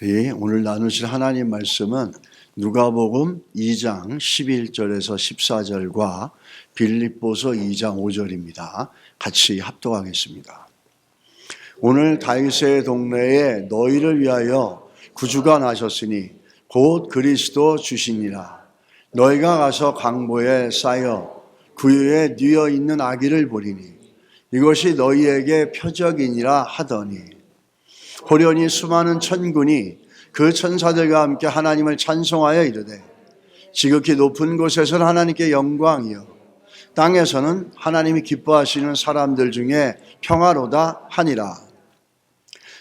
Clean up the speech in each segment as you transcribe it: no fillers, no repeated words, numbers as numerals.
오늘 나누실 하나님 말씀은 누가복음 2장 11절에서 14절과 빌립보서 2장 5절입니다. 같이 합독하겠습니다. 오늘 다윗의 동네에 너희를 위하여 구주가 나셨으니 곧 그리스도 주시니라. 너희가 가서 강보에 쌓여 구유에 뉘어 있는 아기를 보리니 이것이 너희에게 표적이니라 하더니 호련히 수많은 천군이 그 천사들과 함께 하나님을 찬송하여 이르되 지극히 높은 곳에서는 하나님께 영광이요 땅에서는 하나님이 기뻐하시는 사람들 중에 평화로다 하니라.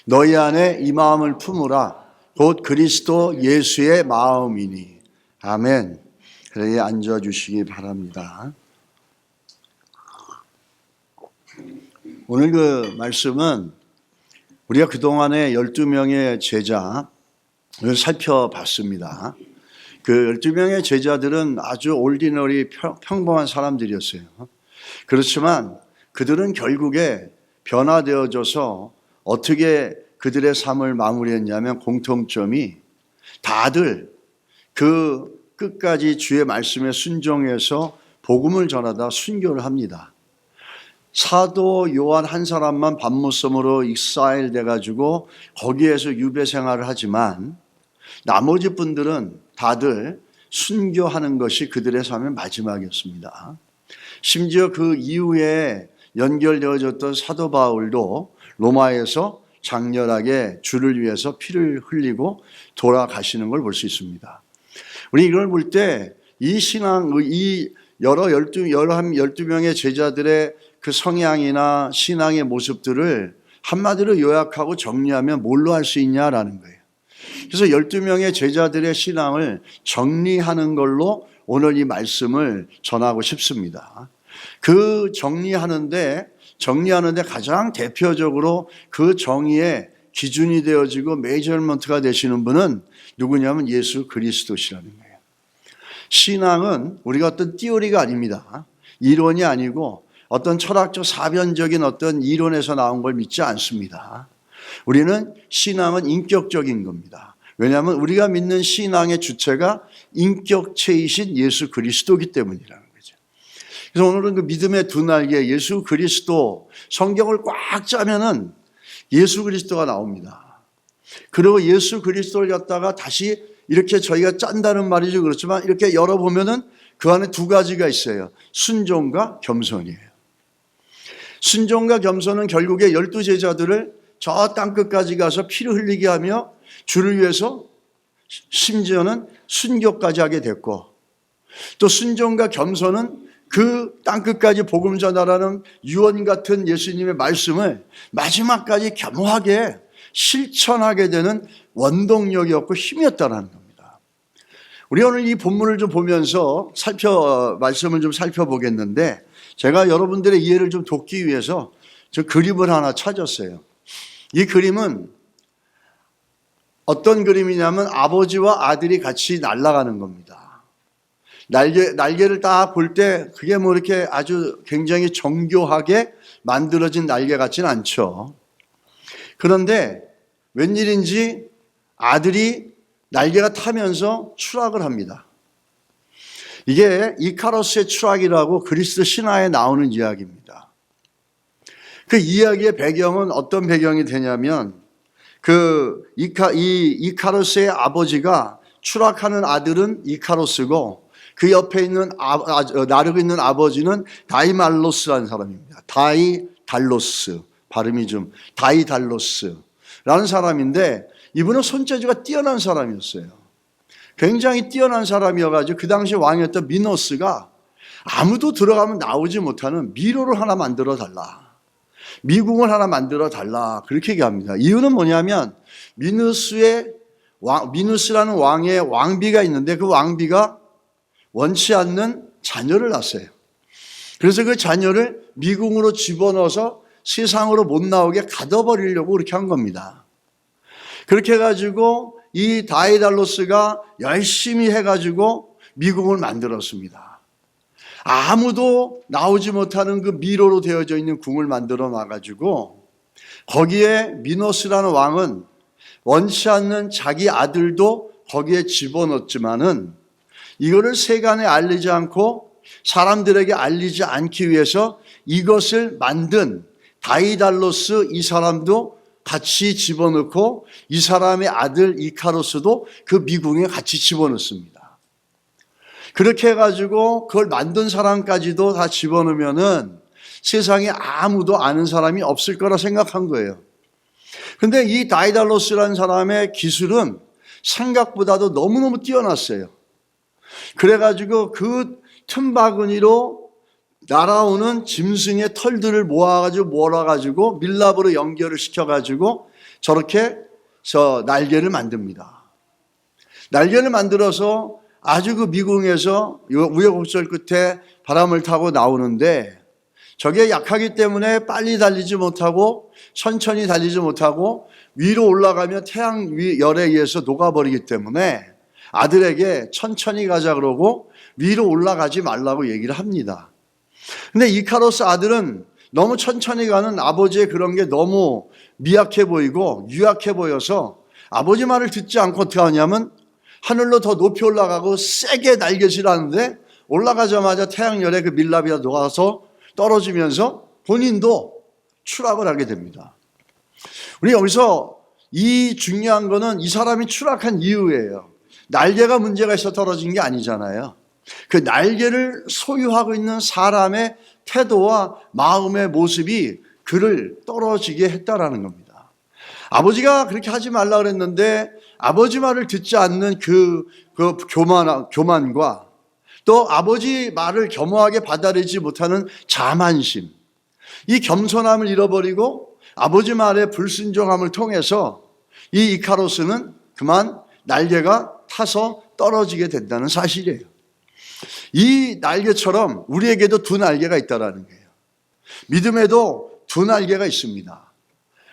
너희 안에 이 마음을 품으라. 곧 그리스도 예수의 마음이니. 아멘. 그래 앉아주시기 바랍니다. 오늘 그 말씀은 우리가 그동안에 12명의 제자를 살펴봤습니다. 그 12명의 제자들은 아주 올디너리 평범한 사람들이었어요. 그렇지만 그들은 결국에 변화되어져서 어떻게 그들의 삶을 마무리했냐면 공통점이 다들 그 끝까지 주의 말씀에 순종해서 복음을 전하다 순교를 합니다. 사도 요한 한 사람만 밤무섬으로 익사일 돼가지고 거기에서 유배 생활을 하지만 나머지 분들은 다들 순교하는 것이 그들의 삶의 마지막이었습니다. 심지어 그 이후에 연결되어졌던 사도 바울도 로마에서 장렬하게 주를 위해서 피를 흘리고 돌아가시는 걸 볼 수 있습니다. 우리 이걸 볼 때 이 신앙, 이 여러 12명의 제자들의 그 성향이나 신앙의 모습들을 한마디로 요약하고 정리하면 뭘로 할 수 있냐라는 거예요. 그래서 12명의 제자들의 신앙을 정리하는 걸로 오늘 이 말씀을 전하고 싶습니다. 그 정리하는데 가장 대표적으로 그 정의의 기준이 되어지고 메이저먼트가 되시는 분은 누구냐면 예수 그리스도시라는 거예요. 신앙은 우리가 어떤 띠오리가 아닙니다. 이론이 아니고 어떤 철학적 사변적인 어떤 이론에서 나온 걸 믿지 않습니다. 우리는 신앙은 인격적인 겁니다. 왜냐하면 우리가 믿는 신앙의 주체가 인격체이신 예수 그리스도이기 때문이라는 거죠. 그래서 오늘은 그 믿음의 두 날개 예수 그리스도 성경을 꽉 짜면은 예수 그리스도가 나옵니다. 그리고 예수 그리스도를 갖다가 다시 이렇게 저희가 짠다는 말이죠. 그렇지만 이렇게 열어보면은 그 안에 두 가지가 있어요. 순종과 겸손이에요. 순종과 겸손은 결국에 12제자들을 저 땅끝까지 가서 피를 흘리게 하며 주를 위해서 심지어는 순교까지 하게 됐고, 또 순종과 겸손은 그 땅끝까지 복음 전하라는 유언 같은 예수님의 말씀을 마지막까지 겸허하게 실천하게 되는 원동력이었고 힘이었다는 겁니다. 우리 오늘 이 본문을 좀 보면서 말씀을 좀 살펴보겠는데, 제가 여러분들의 이해를 좀 돕기 위해서 저 그림을 하나 찾았어요. 이 그림은 어떤 그림이냐면 아버지와 아들이 같이 날아가는 겁니다. 날개를 딱 볼 때 그게 뭐 이렇게 아주 굉장히 정교하게 만들어진 날개 같지는 않죠. 그런데 웬일인지 아들이 날개가 타면서 추락을 합니다. 이게 이카로스의 추락이라고 그리스 신화에 나오는 이야기입니다. 그 이야기의 배경은 어떤 배경이 되냐면 이카로스의 아버지가 추락하는 아들은 이카로스고 그 옆에 있는 나르고 있는 아버지는 다이말로스라는 사람입니다. 다이달로스 발음이 좀 다이달로스라는 사람인데 이분은 손재주가 뛰어난 사람이었어요. 굉장히 뛰어난 사람이어가지고 그 당시 왕이었던 미노스가 아무도 들어가면 나오지 못하는 미로를 하나 만들어 달라. 미궁을 하나 만들어 달라. 그렇게 얘기합니다. 이유는 뭐냐면 미누스라는 왕의 왕비가 있는데 그 왕비가 원치 않는 자녀를 낳았어요. 그래서 그 자녀를 미궁으로 집어넣어서 세상으로 못 나오게 가둬버리려고 그렇게 한 겁니다. 그렇게 해가지고 이 다이달로스가 열심히 해가지고 미궁을 만들었습니다. 아무도 나오지 못하는 그 미로로 되어져 있는 궁을 만들어 놔가지고 거기에 미노스라는 왕은 원치 않는 자기 아들도 거기에 집어넣었지만은 이거를 세간에 알리지 않고 사람들에게 알리지 않기 위해서 이것을 만든 다이달로스 이 사람도 같이 집어넣고 이 사람의 아들 이카로스도 그 미궁에 같이 집어넣습니다. 그렇게 해가지고 그걸 만든 사람까지도 다 집어넣으면은 세상에 아무도 아는 사람이 없을 거라 생각한 거예요. 근데 이 다이달로스라는 사람의 기술은 생각보다도 너무너무 뛰어났어요. 그래가지고 그 틈바구니로 날아오는 짐승의 털들을 몰아가지고 밀랍으로 연결을 시켜가지고 저렇게 날개를 만듭니다. 날개를 만들어서 아주 그 미궁에서 우여곡절 끝에 바람을 타고 나오는데 저게 약하기 때문에 빨리 달리지 못하고 천천히 달리지 못하고 위로 올라가면 태양 열에 의해서 녹아버리기 때문에 아들에게 천천히 가자 그러고 위로 올라가지 말라고 얘기를 합니다. 근데 이카로스 아들은 너무 천천히 가는 아버지의 그런 게 너무 미약해 보이고 유약해 보여서 아버지 말을 듣지 않고 어떻게 하냐면 하늘로 더 높이 올라가고 세게 날개질 하는데 올라가자마자 태양열에 그 밀랍이 녹아서 떨어지면서 본인도 추락을 하게 됩니다. 우리 여기서 이 중요한 거는 이 사람이 추락한 이유예요. 날개가 문제가 있어 떨어진 게 아니잖아요. 그 날개를 소유하고 있는 사람의 태도와 마음의 모습이 그를 떨어지게 했다라는 겁니다. 아버지가 그렇게 하지 말라 그랬는데 아버지 말을 듣지 않는 그 교만과 또 아버지 말을 겸허하게 받아들이지 못하는 자만심, 이 겸손함을 잃어버리고 아버지 말의 불순종함을 통해서 이 이카로스는 그만 날개가 타서 떨어지게 된다는 사실이에요. 이 날개처럼 우리에게도 두 날개가 있다라는 거예요. 믿음에도 두 날개가 있습니다.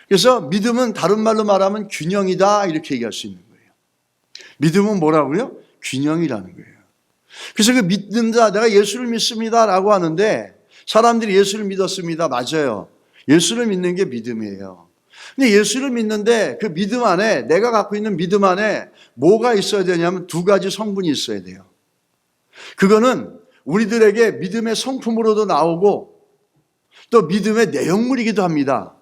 그래서 믿음은 다른 말로 말하면 균형이다 이렇게 얘기할 수 있는 거예요. 믿음은 뭐라고요? 균형이라는 거예요. 그래서 그 믿는다, 내가 예수를 믿습니다라고 하는데 사람들이 예수를 믿었습니다. 맞아요. 예수를 믿는 게 믿음이에요. 근데 예수를 믿는데 그 믿음 안에, 내가 갖고 있는 믿음 안에 뭐가 있어야 되냐면 두 가지 성분이 있어야 돼요. 그거는 우리들에게 믿음의 성품으로도 나오고 또 믿음의 내용물이기도 합니다.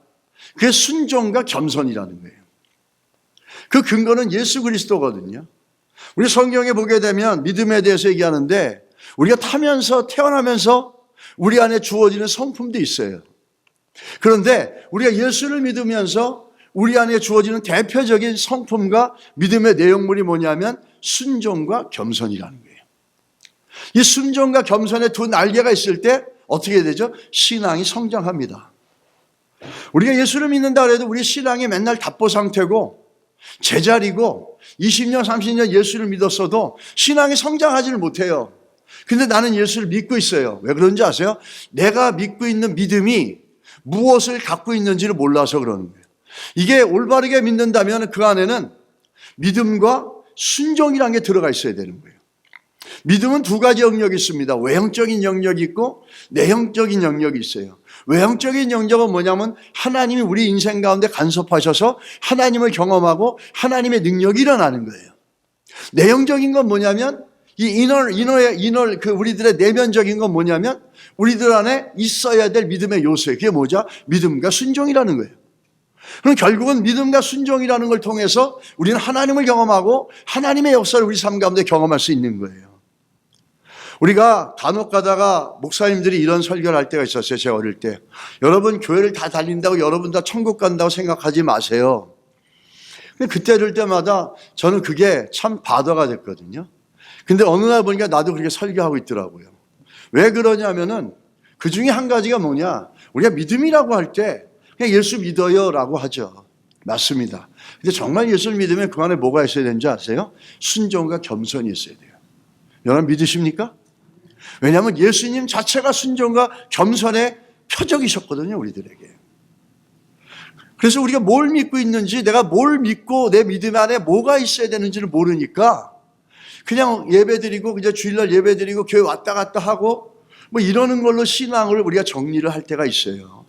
그게 순종과 겸손이라는 거예요. 그 근거는 예수 그리스도거든요. 우리 성경에 보게 되면 믿음에 대해서 얘기하는데 우리가 태어나면서 우리 안에 주어지는 성품도 있어요. 그런데 우리가 예수를 믿으면서 우리 안에 주어지는 대표적인 성품과 믿음의 내용물이 뭐냐면 순종과 겸손이라는 거예요. 이 순종과 겸손의 두 날개가 있을 때 어떻게 되죠? 신앙이 성장합니다. 우리가 예수를 믿는다 그래도 우리 신앙이 맨날 답보 상태고 제자리고 20년 30년 예수를 믿었어도 신앙이 성장하지를 못해요. 근데 나는 예수를 믿고 있어요. 왜 그런지 아세요? 내가 믿고 있는 믿음이 무엇을 갖고 있는지를 몰라서 그러는 거예요. 이게 올바르게 믿는다면 그 안에는 믿음과 순종이라는 게 들어가 있어야 되는 거예요. 믿음은 두 가지 영역이 있습니다. 외형적인 영역이 있고 내형적인 영역이 있어요. 외형적인 영역은 뭐냐면 하나님이 우리 인생 가운데 간섭하셔서 하나님을 경험하고 하나님의 능력이 일어나는 거예요. 내형적인 건 뭐냐면 이 우리들의 내면적인 건 뭐냐면 우리들 안에 있어야 될 믿음의 요소예요. 그게 뭐죠? 믿음과 순종이라는 거예요. 그럼 결국은 믿음과 순종이라는 걸 통해서 우리는 하나님을 경험하고 하나님의 역사를 우리 삶 가운데 경험할 수 있는 거예요. 우리가 간혹 가다가 목사님들이 이런 설교를 할 때가 있었어요. 제가 어릴 때. 여러분 교회를 다 다닌다고 여러분 다 천국 간다고 생각하지 마세요. 근데 그때 들 때마다 저는 그게 참 바다가 됐거든요. 근데 어느 날 보니까 나도 그렇게 설교하고 있더라고요. 왜 그러냐면은 그 중에 한 가지가 뭐냐. 우리가 믿음이라고 할 때 그냥 예수 믿어요 라고 하죠. 맞습니다. 근데 정말 예수를 믿으면 그 안에 뭐가 있어야 되는지 아세요? 순종과 겸손이 있어야 돼요. 여러분 믿으십니까? 왜냐하면 예수님 자체가 순종과 겸손의 표적이셨거든요, 우리들에게. 그래서 우리가 뭘 믿고 있는지, 내가 뭘 믿고 내 믿음 안에 뭐가 있어야 되는지를 모르니까 그냥 예배드리고 그냥 주일날 예배드리고 교회 왔다 갔다 하고 뭐 이러는 걸로 신앙을 우리가 정리를 할 때가 있어요.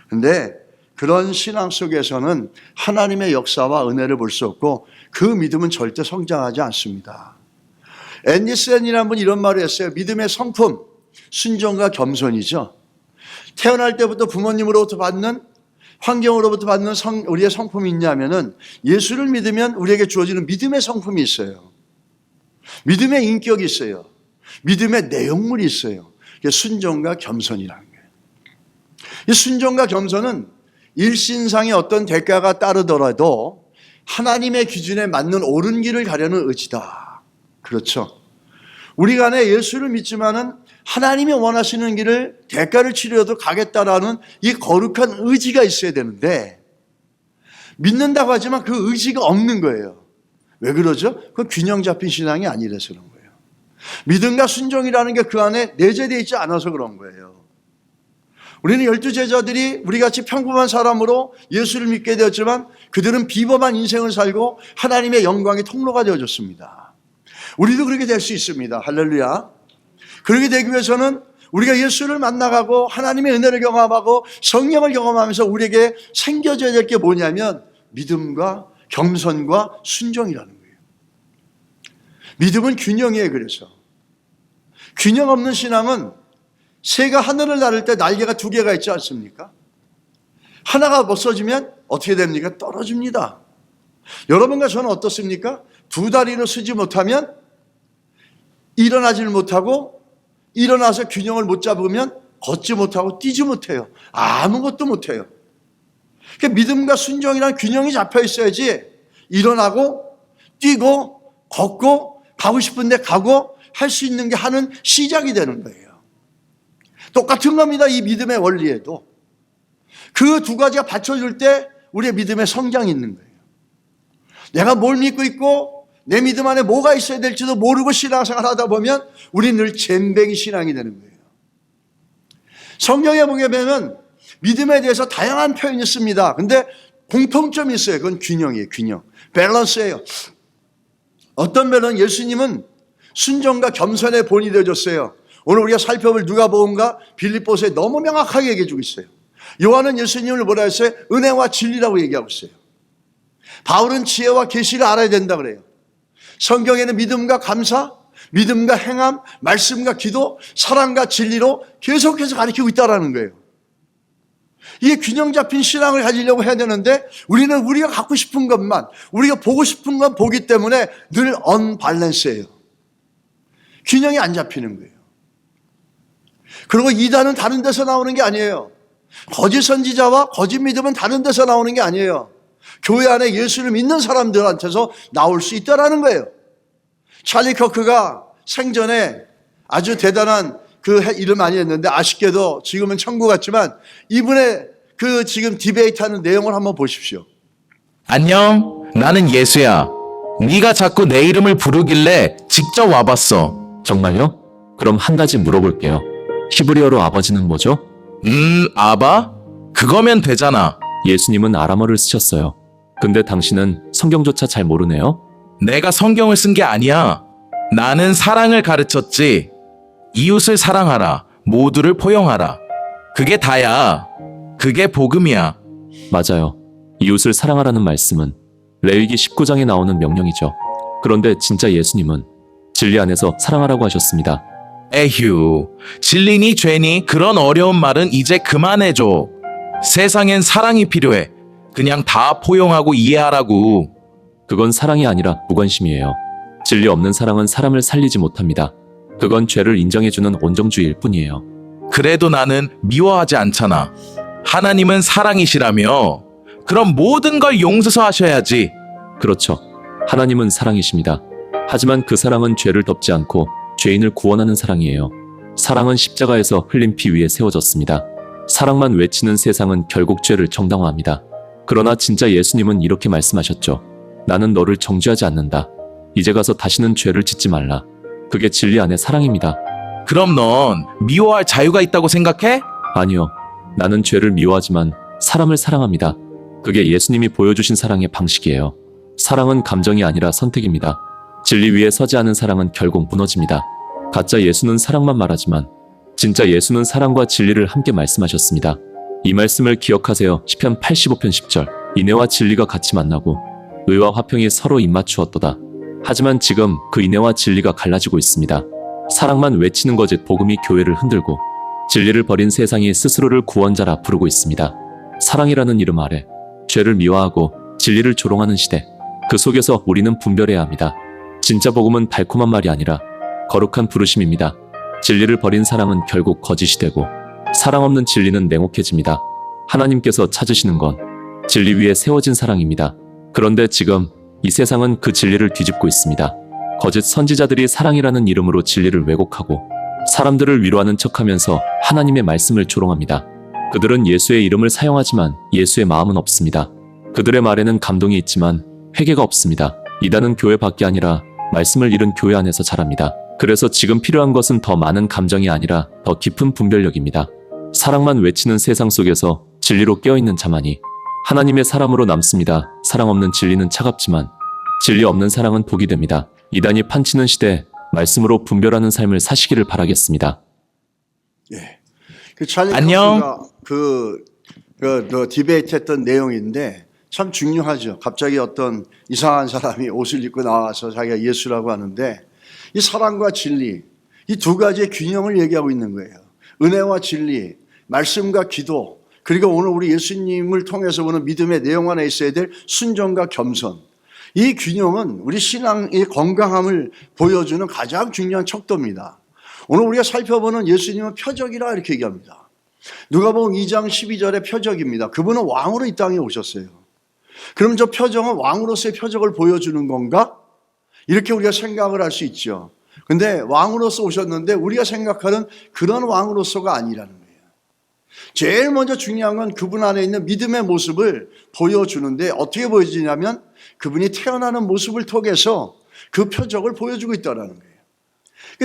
근데 그런 신앙 속에서는 하나님의 역사와 은혜를 볼 수 없고 그 믿음은 절대 성장하지 않습니다. 앤디 센이라는 분이 이런 말을 했어요. 믿음의 성품, 순종과 겸손이죠. 태어날 때부터 부모님으로부터 받는, 환경으로부터 받는 우리의 성품이 있냐면은 예수를 믿으면 우리에게 주어지는 믿음의 성품이 있어요. 믿음의 인격이 있어요. 믿음의 내용물이 있어요. 그게 순종과 겸손이라는 거예요. 이 순종과 겸손은 일신상의 어떤 대가가 따르더라도 하나님의 기준에 맞는 옳은 길을 가려는 의지다. 그렇죠. 우리가 안에 예수를 믿지만은 하나님이 원하시는 길을 대가를 치르어도 가겠다라는 이 거룩한 의지가 있어야 되는데 믿는다고 하지만 그 의지가 없는 거예요. 왜 그러죠? 그건 균형 잡힌 신앙이 아니라서 그런 거예요. 믿음과 순종이라는 게 그 안에 내재되어 있지 않아서 그런 거예요. 우리는 12제자들이 우리같이 평범한 사람으로 예수를 믿게 되었지만 그들은 비범한 인생을 살고 하나님의 영광의 통로가 되어줬습니다. 우리도 그렇게 될 수 있습니다. 할렐루야. 그렇게 되기 위해서는 우리가 예수를 만나가고 하나님의 은혜를 경험하고 성령을 경험하면서 우리에게 생겨져야 될 게 뭐냐면 믿음과 겸손과 순종이라는 거예요. 믿음은 균형이에요. 그래서 균형 없는 신앙은 새가 하늘을 나를 때 날개가 두 개가 있지 않습니까? 하나가 벗어지면 어떻게 됩니까? 떨어집니다. 여러분과 저는 어떻습니까? 두 다리로 서지 못하면 일어나지를 못하고 일어나서 균형을 못 잡으면 걷지 못하고 뛰지 못해요. 아무것도 못해요. 그러니까 믿음과 순종이란 균형이 잡혀 있어야지 일어나고 뛰고 걷고 가고 싶은데 가고 할 수 있는 게 하는 시작이 되는 거예요. 똑같은 겁니다. 이 믿음의 원리에도. 그 두 가지가 받쳐줄 때 우리의 믿음의 성장이 있는 거예요. 내가 뭘 믿고 있고 내 믿음 안에 뭐가 있어야 될지도 모르고 신앙생활 하다 보면 우리 늘 잼뱅이 신앙이 되는 거예요. 성경에 보게 되면 믿음에 대해서 다양한 표현이 있습니다. 근데 공통점이 있어요. 그건 균형이에요. 균형. 밸런스예요. 어떤 면은 예수님은 순종과 겸손의 본이 되어줬어요. 오늘 우리가 살펴볼 누가복음과 빌립보서에 너무 명확하게 얘기해 주고 있어요. 요한은 예수님을 뭐라 했어요? 은혜와 진리라고 얘기하고 있어요. 바울은 지혜와 계시를 알아야 된다 그래요. 성경에는 믿음과 감사, 믿음과 행함, 말씀과 기도, 사랑과 진리로 계속해서 가르치고 있다는 거예요. 이게 균형 잡힌 신앙을 가지려고 해야 되는데 우리는 우리가 갖고 싶은 것만, 우리가 보고 싶은 건 보기 때문에 늘 언밸런스예요. 균형이 안 잡히는 거예요. 그리고 이단은 다른 데서 나오는 게 아니에요. 거짓 선지자와 거짓 믿음은 다른 데서 나오는 게 아니에요. 교회 안에 예수를 믿는 사람들한테서 나올 수 있다라는 거예요. 찰리 커크가 생전에 아주 대단한 그 일을 많이 했는데 아쉽게도 지금은 천국 같지만 이분의 그 지금 디베이트하는 내용을 한번 보십시오. 안녕, 나는 예수야. 네가 자꾸 내 이름을 부르길래 직접 와봤어. 정말요? 그럼 한 가지 물어볼게요. 히브리어로 아버지는 뭐죠? 아바? 그거면 되잖아. 예수님은 아람어를 쓰셨어요. 근데 당신은 성경조차 잘 모르네요? 내가 성경을 쓴 게 아니야. 나는 사랑을 가르쳤지. 이웃을 사랑하라. 모두를 포용하라. 그게 다야. 그게 복음이야. 맞아요. 이웃을 사랑하라는 말씀은 레위기 19장에 나오는 명령이죠. 그런데 진짜 예수님은 진리 안에서 사랑하라고 하셨습니다. 에휴, 진리니 죄니 그런 어려운 말은 이제 그만해줘. 세상엔 사랑이 필요해. 그냥 다 포용하고 이해하라고. 그건 사랑이 아니라 무관심이에요. 진리 없는 사랑은 사람을 살리지 못합니다. 그건 죄를 인정해주는 온정주의일 뿐이에요. 그래도 나는 미워하지 않잖아. 하나님은 사랑이시라며. 그럼 모든 걸 용서서 하셔야지. 그렇죠. 하나님은 사랑이십니다. 하지만 그 사랑은 죄를 덮지 않고 죄인을 구원하는 사랑이에요. 사랑은 십자가에서 흘린 피 위에 세워졌습니다. 사랑만 외치는 세상은 결국 죄를 정당화합니다. 그러나 진짜 예수님은 이렇게 말씀하셨죠. 나는 너를 정죄하지 않는다. 이제 가서 다시는 죄를 짓지 말라. 그게 진리 안의 사랑입니다. 그럼 넌 미워할 자유가 있다고 생각해? 아니요. 나는 죄를 미워하지만 사람을 사랑합니다. 그게 예수님이 보여주신 사랑의 방식이에요. 사랑은 감정이 아니라 선택입니다. 진리 위에 서지 않은 사랑은 결국 무너집니다. 가짜 예수는 사랑만 말하지만 진짜 예수는 사랑과 진리를 함께 말씀하셨습니다. 이 말씀을 기억하세요. 시편 85편 10절. 인애와 진리가 같이 만나고 의와 화평이 서로 입맞추었도다. 하지만 지금 그 인애와 진리가 갈라지고 있습니다. 사랑만 외치는 거짓 복음이 교회를 흔들고 진리를 버린 세상이 스스로를 구원자라 부르고 있습니다. 사랑이라는 이름 아래 죄를 미화하고 진리를 조롱하는 시대. 그 속에서 우리는 분별해야 합니다. 진짜 복음은 달콤한 말이 아니라 거룩한 부르심입니다. 진리를 버린 사랑은 결국 거짓이 되고 사랑 없는 진리는 냉혹해집니다. 하나님께서 찾으시는 건 진리 위에 세워진 사랑입니다. 그런데 지금 이 세상은 그 진리를 뒤집고 있습니다. 거짓 선지자들이 사랑이라는 이름으로 진리를 왜곡하고 사람들을 위로하는 척하면서 하나님의 말씀을 조롱합니다. 그들은 예수의 이름을 사용하지만 예수의 마음은 없습니다. 그들의 말에는 감동이 있지만 회개가 없습니다. 이단은 교회 밖이 아니라 말씀을 잃은 교회 안에서 자랍니다. 그래서 지금 필요한 것은 더 많은 감정이 아니라 더 깊은 분별력입니다. 사랑만 외치는 세상 속에서 진리로 깨어있는 자만이 하나님의 사람으로 남습니다. 사랑 없는 진리는 차갑지만 진리 없는 사랑은 독이 됩니다. 이단이 판치는 시대 말씀으로 분별하는 삶을 사시기를 바라겠습니다. 예. 그 찰리 안녕. 그 디베이트했던 내용인데 참 중요하죠. 갑자기 어떤 이상한 사람이 옷을 입고 나와서 자기가 예수라고 하는데 이 사랑과 진리 이 두 가지의 균형을 얘기하고 있는 거예요. 은혜와 진리, 말씀과 기도, 그리고 오늘 우리 예수님을 통해서 보는 믿음의 내용 안에 있어야 될 순종과 겸손. 이 균형은 우리 신앙의 건강함을 보여주는 가장 중요한 척도입니다. 오늘 우리가 살펴보는 예수님은 표적이라 이렇게 얘기합니다. 누가복음 2장 12절의 표적입니다. 그분은 왕으로 이 땅에 오셨어요. 그럼 저 표적은 왕으로서의 표적을 보여주는 건가? 이렇게 우리가 생각을 할 수 있죠. 근데 왕으로서 오셨는데 우리가 생각하는 그런 왕으로서가 아니라는 거예요. 제일 먼저 중요한 건 그분 안에 있는 믿음의 모습을 보여주는데 어떻게 보여지냐면 그분이 태어나는 모습을 통해서 그 표적을 보여주고 있다는 거예요.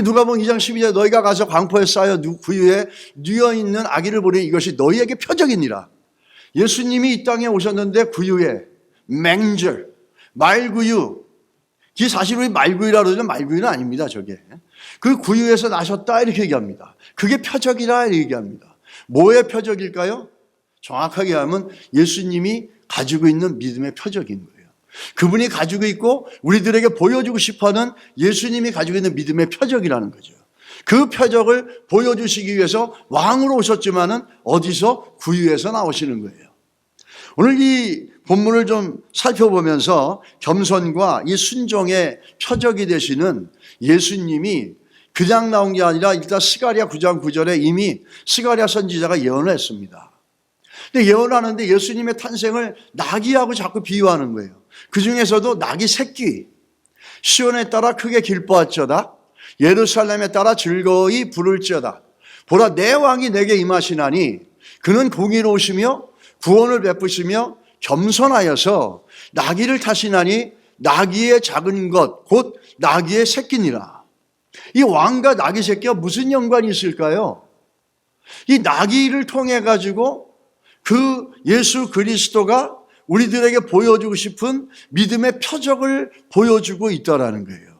누가복음 2장 12절 너희가 가서 광포에 쌓여 구유에 뉘어있는 아기를 보니 이것이 너희에게 표적이니라. 예수님이 이 땅에 오셨는데 구유에 맹절, 말구유, 이 사실 우리 말구유라 그러지만 말구유는 아닙니다. 저게 그 구유에서 나셨다 이렇게 얘기합니다. 그게 표적이라 이렇게 얘기합니다. 뭐의 표적일까요? 정확하게 하면 예수님이 가지고 있는 믿음의 표적인 거예요. 그분이 가지고 있고 우리들에게 보여주고 싶어하는 예수님이 가지고 있는 믿음의 표적이라는 거죠. 그 표적을 보여주시기 위해서 왕으로 오셨지만은 어디서 구유에서 나오시는 거예요. 오늘 이 본문을 좀 살펴보면서 겸손과 이 순종의 표적이 되시는 예수님이 그냥 나온 게 아니라 일단 스가랴 9장 9절에 이미 스가랴 선지자가 예언을 했습니다. 근데 예언하는데 예수님의 탄생을 나귀하고 자꾸 비유하는 거예요. 그 중에서도 나귀 새끼, 시온에 따라 크게 기뻐할지어다, 예루살렘에 따라 즐거이 부를지어다. 보라 내 왕이 내게 임하시나니 그는 공의로우시며 구원을 베푸시며 겸손하여서 나귀를 타시나니 나귀의 작은 것 곧 나귀의 새끼니라. 이 왕과 나귀 새끼가 무슨 연관이 있을까요? 이 나귀를 통해 가지고 그 예수 그리스도가 우리들에게 보여주고 싶은 믿음의 표적을 보여주고 있다라는 거예요.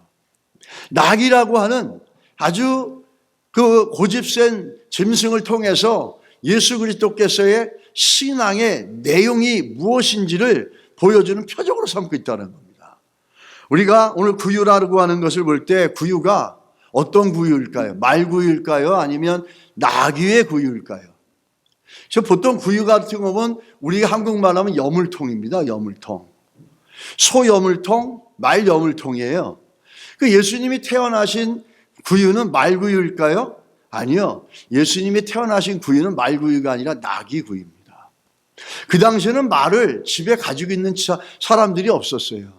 나귀라고 하는 아주 그 고집센 짐승을 통해서 예수 그리스도께서의 신앙의 내용이 무엇인지를 보여주는 표적으로 삼고 있다는 겁니다. 우리가 오늘 구유라고 하는 것을 볼 때 구유가 어떤 구유일까요? 말구유일까요? 아니면 나귀의 구유일까요? 보통 구유 같은 거 보면 우리가 한국말 하면 여물통입니다. 여물통. 소여물통, 말여물통이에요. 그 예수님이 태어나신 구유는 말구유일까요? 아니요. 예수님이 태어나신 구유는 말구유가 아니라 나귀구유입니다. 그 당시에는 말을 집에 가지고 있는 사람들이 없었어요.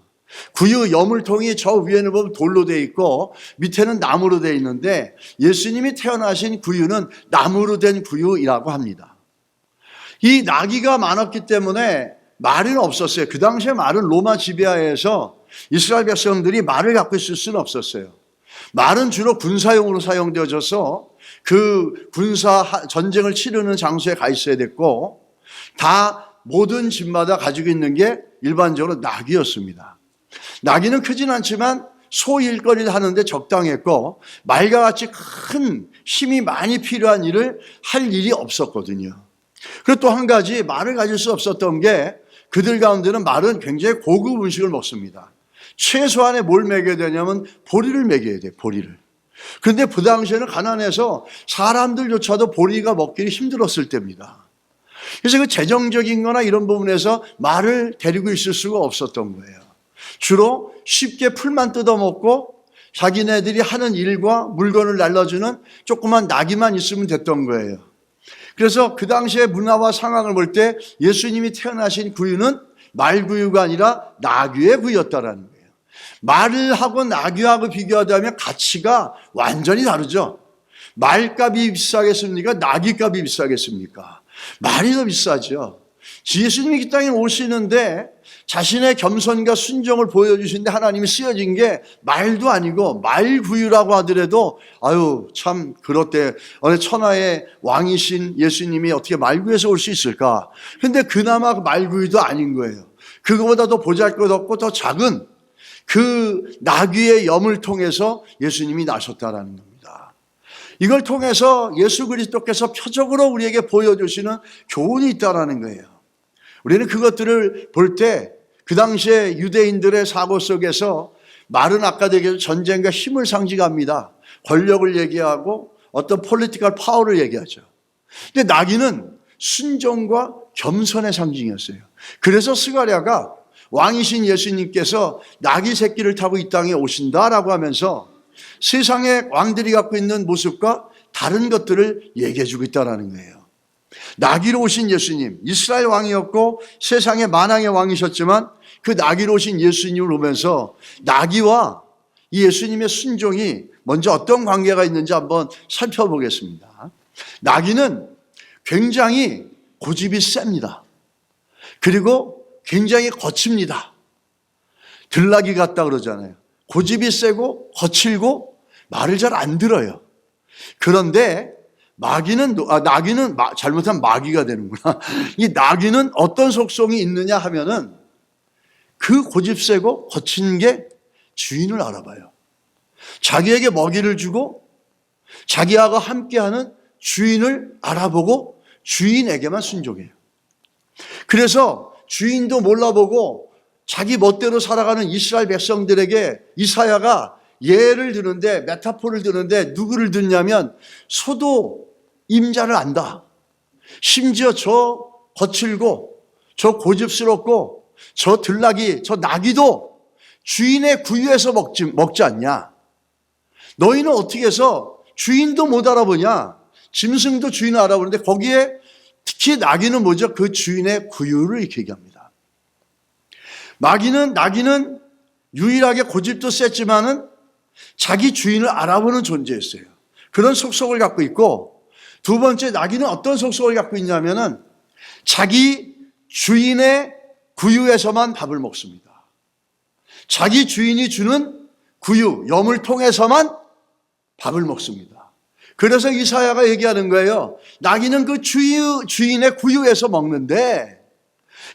구유 여물통이 저 위에는 보면 돌로 되어 있고 밑에는 나무로 되어 있는데 예수님이 태어나신 구유는 나무로 된 구유이라고 합니다. 이 나귀가 많았기 때문에 말은 없었어요. 그 당시에 말은 로마 지배하에서 이스라엘 백성들이 말을 갖고 있을 수는 없었어요. 말은 주로 군사용으로 사용되어져서 그 군사 전쟁을 치르는 장소에 가 있어야 됐고 다 모든 집마다 가지고 있는 게 일반적으로 나귀였습니다. 나귀는 크진 않지만 소 일거리를 하는데 적당했고 말과 같이 큰 힘이 많이 필요한 일을 할 일이 없었거든요. 그리고 또 한 가지 말을 가질 수 없었던 게 그들 가운데는 말은 굉장히 고급 음식을 먹습니다. 최소한의 뭘 먹여야 되냐면 보리를 먹여야 돼, 보리를. 그런데 그 당시에는 가난해서 사람들조차도 보리가 먹기 힘들었을 때입니다. 그래서 그 재정적인 거나 이런 부분에서 말을 데리고 있을 수가 없었던 거예요. 주로 쉽게 풀만 뜯어먹고 자기네들이 하는 일과 물건을 날라주는 조그만 나귀만 있으면 됐던 거예요. 그래서 그 당시의 문화와 상황을 볼 때 예수님이 태어나신 구유는 말구유가 아니라 나귀의 구유였다라는 거예요. 말을 하고 나귀하고 비교하자면 가치가 완전히 다르죠. 말값이 비싸겠습니까? 나귀값이 비싸겠습니까? 말이 더 비싸죠. 예수님이 이 땅에 오시는데 자신의 겸손과 순종을 보여주시는데 하나님이 쓰여진 게 말도 아니고 말구유라고 하더라도 아유 참 그렇대. 어느 천하의 왕이신 예수님이 어떻게 말구유에서 올 수 있을까? 근데 그나마 말구유도 아닌 거예요. 그거보다 더 보잘것없고 더 작은 그 나귀의 염을 통해서 예수님이 나셨다라는 겁니다. 이걸 통해서 예수 그리스도께서 표적으로 우리에게 보여주시는 교훈이 있다라는 거예요. 우리는 그것들을 볼 때 그 당시에 유대인들의 사고 속에서 말은 아까 얘기했던 전쟁과 힘을 상징합니다. 권력을 얘기하고 어떤 폴리티컬 파워를 얘기하죠. 근데 나귀는 순종과 겸손의 상징이었어요. 그래서 스가랴가 왕이신 예수님께서 나귀 새끼를 타고 이 땅에 오신다라고 하면서 세상의 왕들이 갖고 있는 모습과 다른 것들을 얘기해 주고 있다는 거예요. 나귀로 오신 예수님, 이스라엘 왕이었고 세상의 만왕의 왕이셨지만 그 나귀로 오신 예수님을 보면서 나귀와 이 예수님의 순종이 먼저 어떤 관계가 있는지 한번 살펴보겠습니다. 나귀는 굉장히 고집이 셉니다. 그리고 굉장히 거칩니다. 들나귀 같다 그러잖아요. 고집이 세고 거칠고 말을 잘 안 들어요. 그런데 나귀는 잘못하면 마귀가 되는구나. 이 나귀는 어떤 속성이 있느냐 하면은 그 고집 세고 거친 게 주인을 알아봐요. 자기에게 먹이를 주고 자기하고 함께하는 주인을 알아보고 주인에게만 순종해요. 그래서 주인도 몰라보고 자기 멋대로 살아가는 이스라엘 백성들에게 이사야가 예를 드는데 메타포를 드는데 누구를 듣냐면 소도 임자를 안다. 심지어 저 거칠고 저 고집스럽고 저 들나귀 저 나귀도 주인의 구유에서 먹지 않냐. 너희는 어떻게 해서 주인도 못 알아보냐. 짐승도 주인을 알아보는데 거기에 특히 나귀는 뭐죠? 그 주인의 구유를 이렇게 얘기합니다. 나귀는 유일하게 고집도 셌지만은 자기 주인을 알아보는 존재였어요. 그런 속성을 갖고 있고 두 번째 나귀는 어떤 속성을 갖고 있냐면은 자기 주인의 구유에서만 밥을 먹습니다. 자기 주인이 주는 구유, 염을 통해서만 밥을 먹습니다. 그래서 이사야가 얘기하는 거예요. 나귀는 그 주인의 구유에서 먹는데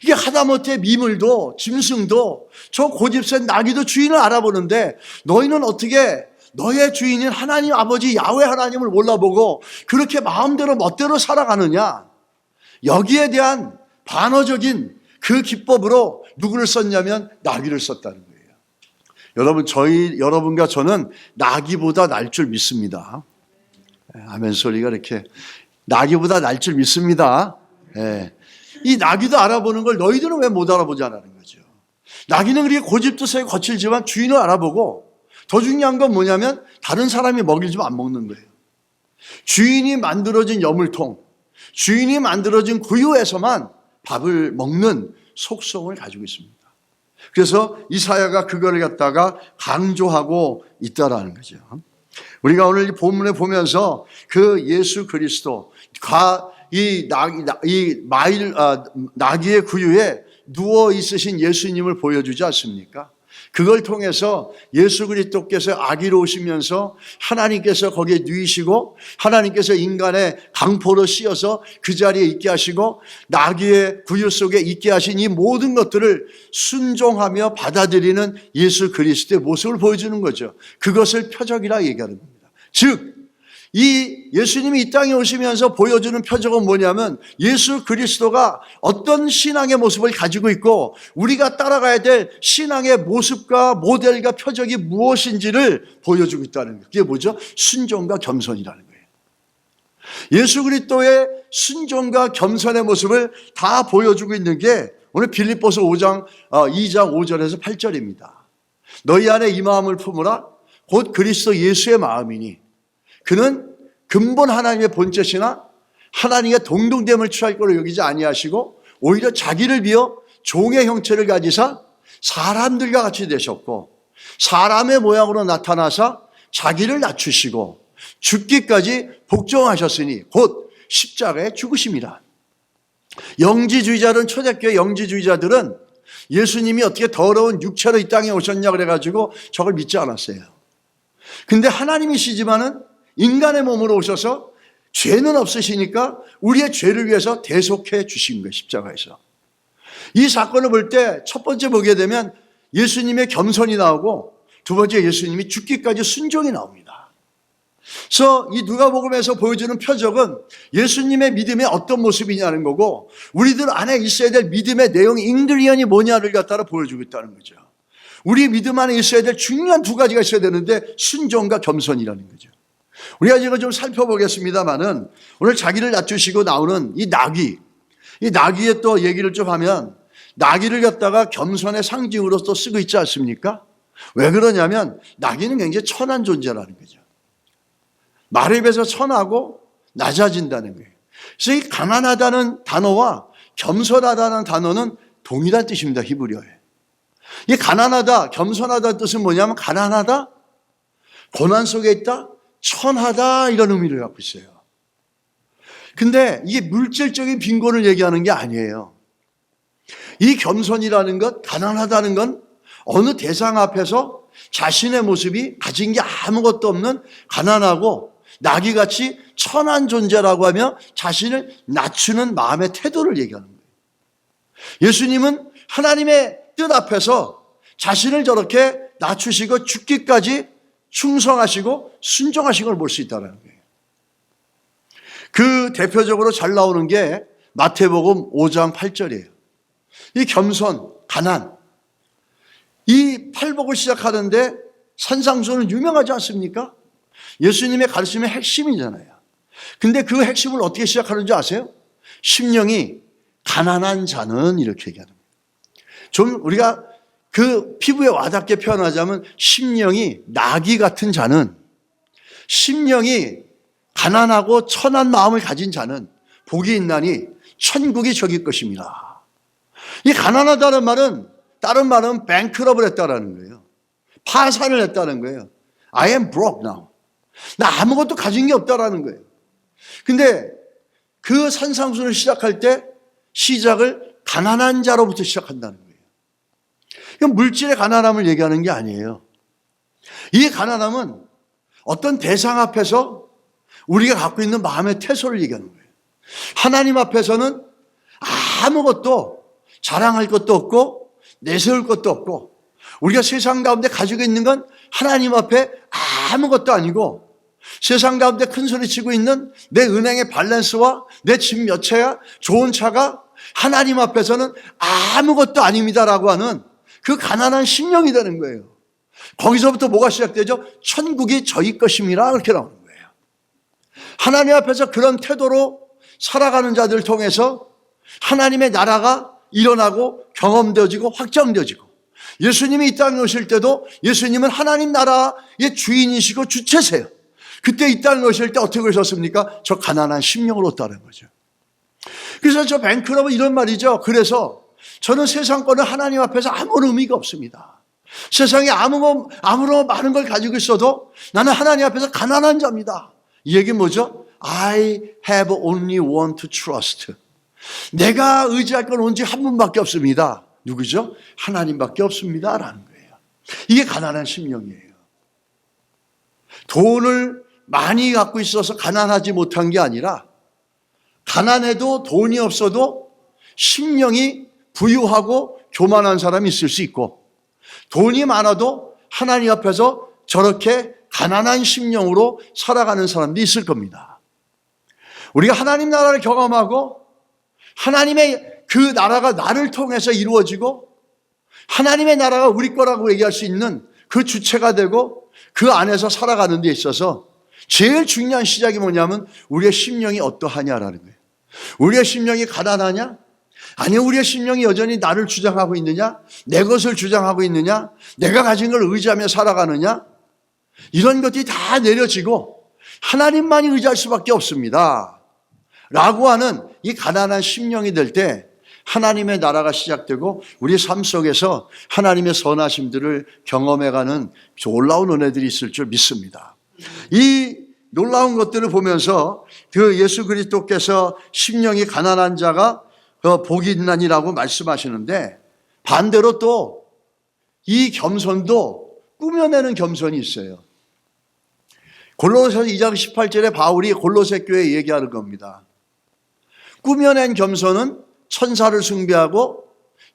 이게 하다못해 미물도 짐승도 저 고집센 나귀도 주인을 알아보는데 너희는 어떻게 너의 주인인 하나님 아버지 야훼 하나님을 몰라보고 그렇게 마음대로 멋대로 살아가느냐. 여기에 대한 반어적인 그 기법으로 누구를 썼냐면 나귀를 썼다는 거예요. 여러분, 여러분과 저는 나귀보다 날 줄 믿습니다. 아멘 소리가 이렇게 나귀보다 날 줄 믿습니다. 예. 이 나귀도 알아보는 걸 너희들은 왜 못 알아보자는 거죠. 나귀는 그렇게 고집도 세고 거칠지만 주인을 알아보고 더 중요한 건 뭐냐면 다른 사람이 먹일 좀 안 먹는 거예요. 주인이 만들어진 여물통, 주인이 만들어진 구유에서만 밥을 먹는 속성을 가지고 있습니다. 그래서 이사야가 그거를 갖다가 강조하고 있다라는 거죠. 우리가 오늘 이 본문에 보면서 그 예수 그리스도 이 나귀의 구유에 누워 있으신 예수님을 보여주지 않습니까? 그걸 통해서 예수 그리스도께서 아기로 오시면서 하나님께서 거기에 누이시고 하나님께서 인간의 강포로 씌어서 그 자리에 있게 하시고 나귀의 구유 속에 있게 하신 이 모든 것들을 순종하며 받아들이는 예수 그리스도의 모습을 보여주는 거죠. 그것을 표적이라 얘기하는 겁니다. 즉 이 예수님이 이 땅에 오시면서 보여주는 표적은 뭐냐면 예수 그리스도가 어떤 신앙의 모습을 가지고 있고 우리가 따라가야 될 신앙의 모습과 모델과 표적이 무엇인지를 보여주고 있다는 거예요. 그게 뭐죠? 순종과 겸손이라는 거예요. 예수 그리스도의 순종과 겸손의 모습을 다 보여주고 있는 게 오늘 빌립보서 2장 5절에서 8절입니다. 너희 안에 이 마음을 품으라 곧 그리스도 예수의 마음이니 그는 근본 하나님의 본체시나 하나님의 동등됨을 취할 것으로 여기지 아니하시고 오히려 자기를 비어 종의 형체를 가지사 사람들과 같이 되셨고 사람의 모양으로 나타나사 자기를 낮추시고 죽기까지 복종하셨으니 곧 십자가에 죽으심이라. 영지주의자들은 초대교회 영지주의자들은 예수님이 어떻게 더러운 육체로 이 땅에 오셨냐 그래가지고 저걸 믿지 않았어요. 근데 하나님이시지만은 인간의 몸으로 오셔서 죄는 없으시니까 우리의 죄를 위해서 대속해 주신 거예요. 십자가에서. 이 사건을 볼 때 첫 번째 보게 되면 예수님의 겸손이 나오고 두 번째 예수님이 죽기까지 순종이 나옵니다. 그래서 이 누가복음에서 보여주는 표적은 예수님의 믿음의 어떤 모습이냐는 거고 우리들 안에 있어야 될 믿음의 내용 인그리언이 뭐냐를 갖다가 보여주고 있다는 거죠. 우리 믿음 안에 있어야 될 중요한 두 가지가 있어야 되는데 순종과 겸손이라는 거죠. 우리가 이거 좀 살펴보겠습니다만은 오늘 자기를 낮추시고 나오는 이 나귀의 또 얘기를 좀 하면 나귀를 갖다가 겸손의 상징으로 또 쓰고 있지 않습니까? 왜 그러냐면 나귀는 굉장히 천한 존재라는 거죠. 말에 비해서 천하고 낮아진다는 거예요. 그래서 이 가난하다는 단어와 겸손하다는 단어는 동일한 뜻입니다. 히브리어에. 이 가난하다, 겸손하다는 뜻은 뭐냐면 가난하다, 고난 속에 있다, 천하다 이런 의미를 갖고 있어요. 근데 이게 물질적인 빈곤을 얘기하는 게 아니에요. 이 겸손이라는 것, 가난하다는 건 어느 대상 앞에서 자신의 모습이 가진 게 아무것도 없는 가난하고 나귀같이 천한 존재라고 하며 자신을 낮추는 마음의 태도를 얘기하는 거예요. 예수님은 하나님의 뜻 앞에서 자신을 저렇게 낮추시고 죽기까지 충성하시고 순종하신 걸 볼 수 있다는 거예요. 그 대표적으로 잘 나오는 게 마태복음 5장 8절이에요. 이 겸손, 가난. 이 팔복을 시작하는데 산상수는 유명하지 않습니까? 예수님의 가르침의 핵심이잖아요. 근데 그 핵심을 어떻게 시작하는지 아세요? 심령이 가난한 자는 이렇게 얘기하는 거예요. 좀 우리가 그 피부에 와닿게 표현하자면 심령이 나귀 같은 자는 심령이 가난하고 천한 마음을 가진 자는 복이 있나니 천국이 저기 것입니다. 이 가난하다는 말은 다른 말은 뱅크럽을 했다라는 거예요. 파산을 했다는 거예요. I am broke now. 나 아무것도 가진 게 없다라는 거예요. 근데 그 산상수를 시작할 때 시작을 가난한 자로부터 시작한다는 거예요. 이건 물질의 가난함을 얘기하는 게 아니에요. 이 가난함은 어떤 대상 앞에서 우리가 갖고 있는 마음의 태소를 얘기하는 거예요. 하나님 앞에서는 아무것도 자랑할 것도 없고 내세울 것도 없고 우리가 세상 가운데 가지고 있는 건 하나님 앞에 아무것도 아니고 세상 가운데 큰 소리 치고 있는 내 은행의 밸런스와 내 집 몇 채야 좋은 차가 하나님 앞에서는 아무것도 아닙니다라고 하는 그 가난한 심령이 되는 거예요. 거기서부터 뭐가 시작되죠? 천국이 저희 것임이라 그렇게 나오는 거예요. 하나님 앞에서 그런 태도로 살아가는 자들을 통해서 하나님의 나라가 일어나고 경험되어지고 확장되어지고 예수님이 이 땅에 오실 때도 예수님은 하나님 나라의 주인이시고 주체세요. 그때 이 땅에 오실 때 어떻게 오셨습니까? 저 가난한 심령으로 왔다는 거죠. 그래서 저 뱅크럽은 이런 말이죠. 그래서 저는 세상 거는 하나님 앞에서 아무런 의미가 없습니다. 세상에 아무런 많은 걸 가지고 있어도 나는 하나님 앞에서 가난한 자입니다. 이 얘기는 뭐죠? I have only one to trust. 내가 의지할 건 오직 한 분밖에 없습니다. 누구죠? 하나님밖에 없습니다. 라는 거예요. 이게 가난한 심령이에요. 돈을 많이 갖고 있어서 가난하지 못한 게 아니라 가난해도 돈이 없어도 심령이 부유하고 교만한 사람이 있을 수 있고 돈이 많아도 하나님 앞에서 저렇게 가난한 심령으로 살아가는 사람들이 있을 겁니다. 우리가 하나님 나라를 경험하고 하나님의 그 나라가 나를 통해서 이루어지고 하나님의 나라가 우리 거라고 얘기할 수 있는 그 주체가 되고 그 안에서 살아가는 데 있어서 제일 중요한 시작이 뭐냐면 우리의 심령이 어떠하냐라는 거예요. 우리의 심령이 가난하냐? 아니, 우리의 심령이 여전히 나를 주장하고 있느냐? 내 것을 주장하고 있느냐? 내가 가진 걸 의지하며 살아가느냐? 이런 것들이 다 내려지고 하나님만이 의지할 수밖에 없습니다. 라고 하는 이 가난한 심령이 될 때 하나님의 나라가 시작되고 우리 삶 속에서 하나님의 선하심들을 경험해가는 놀라운 은혜들이 있을 줄 믿습니다. 이 놀라운 것들을 보면서 그 예수 그리스도께서 심령이 가난한 자가 복이 있나니라고 말씀하시는데 반대로 또 이 겸손도 꾸며내는 겸손이 있어요. 골로새 2장 18절에 바울이 골로새 교회에 얘기하는 겁니다. 꾸며낸 겸손은 천사를 숭배하고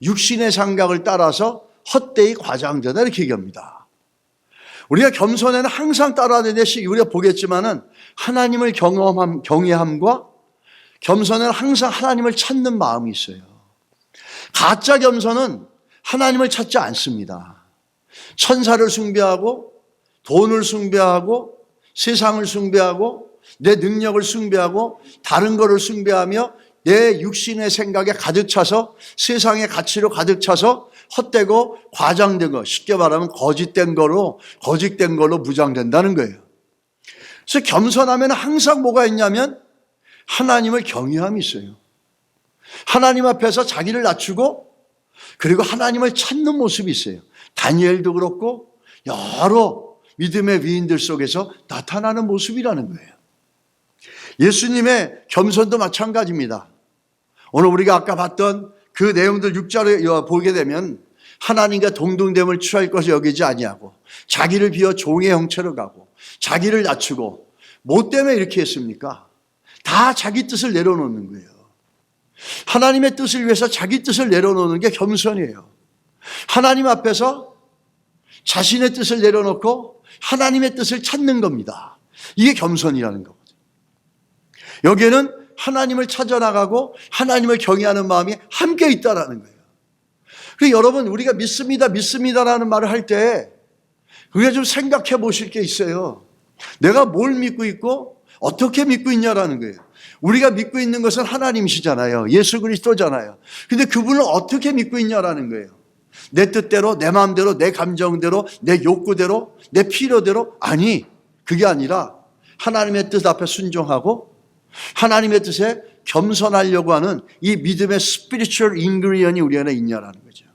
육신의 생각을 따라서 헛되이 과장되다 이렇게 얘기합니다. 우리가 겸손에는 항상 따라야 시 우리가 보겠지만은 하나님을 경외함과 겸손에는 항상 하나님을 찾는 마음이 있어요. 가짜 겸손은 하나님을 찾지 않습니다. 천사를 숭배하고 돈을 숭배하고 세상을 숭배하고 내 능력을 숭배하고 다른 거를 숭배하며 내 육신의 생각에 가득 차서 세상의 가치로 가득 차서 헛되고 과장된 거, 쉽게 말하면 거짓된 걸로 무장된다는 거예요. 그래서 겸손하면 항상 뭐가 있냐면 하나님을 경외함이 있어요. 하나님 앞에서 자기를 낮추고 그리고 하나님을 찾는 모습이 있어요. 다니엘도 그렇고 여러 믿음의 위인들 속에서 나타나는 모습이라는 거예요. 예수님의 겸손도 마찬가지입니다. 오늘 우리가 아까 봤던 그 내용들 6절에 보게 되면 하나님과 동등됨을 취할 것을 여기지 아니하고 자기를 비워 종의 형체로 가고 자기를 낮추고 뭐 때문에 이렇게 했습니까? 다 자기 뜻을 내려놓는 거예요. 하나님의 뜻을 위해서 자기 뜻을 내려놓는 게 겸손이에요. 하나님 앞에서 자신의 뜻을 내려놓고 하나님의 뜻을 찾는 겁니다. 이게 겸손이라는 거거든요. 여기에는 하나님을 찾아나가고 하나님을 경외하는 마음이 함께 있다라는 거예요. 그래서 여러분, 우리가 믿습니다라는 말을 할 때 우리가 좀 생각해 보실 게 있어요. 내가 뭘 믿고 있고 어떻게 믿고 있냐라는 거예요. 우리가 믿고 있는 것은 하나님이시잖아요. 예수 그리스도잖아요. 근데 그분을 어떻게 믿고 있냐라는 거예요. 내 뜻대로, 내 마음대로, 내 감정대로, 내 욕구대로, 내 필요대로? 아니, 그게 아니라 하나님의 뜻 앞에 순종하고 하나님의 뜻에 겸손하려고 하는 이 믿음의 스피리추얼 인그리언이 우리 안에 있냐라는 거죠.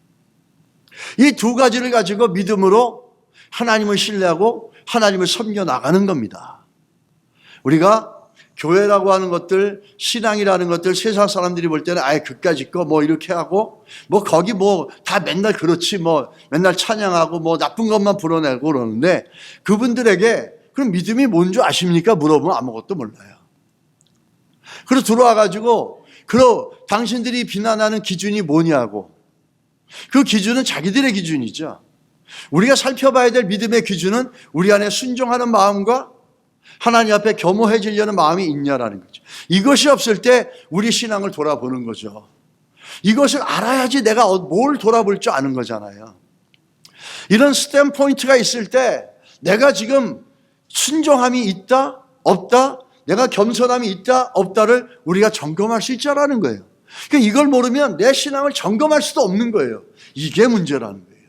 이 두 가지를 가지고 믿음으로 하나님을 신뢰하고 하나님을 섬겨 나가는 겁니다. 우리가 교회라고 하는 것들, 신앙이라는 것들 세상 사람들이 볼 때는 아예 그까짓 거 뭐 이렇게 하고 뭐 거기 뭐 다 맨날 그렇지 뭐 맨날 찬양하고 뭐 나쁜 것만 불어내고 그러는데 그분들에게 그럼 믿음이 뭔 줄 아십니까? 물어보면 아무것도 몰라요. 그래서 들어와가지고 그럼 당신들이 비난하는 기준이 뭐냐고. 그 기준은 자기들의 기준이죠. 우리가 살펴봐야 될 믿음의 기준은 우리 안에 순종하는 마음과 하나님 앞에 겸허해지려는 마음이 있냐라는 거죠. 이것이 없을 때 우리 신앙을 돌아보는 거죠. 이것을 알아야지 내가 뭘 돌아볼 줄 아는 거잖아요. 이런 스탬 포인트가 있을 때 내가 지금 순종함이 있다 없다, 내가 겸손함이 있다 없다를 우리가 점검할 수 있자라는 거예요. 그러니까 이걸 모르면 내 신앙을 점검할 수도 없는 거예요. 이게 문제라는 거예요.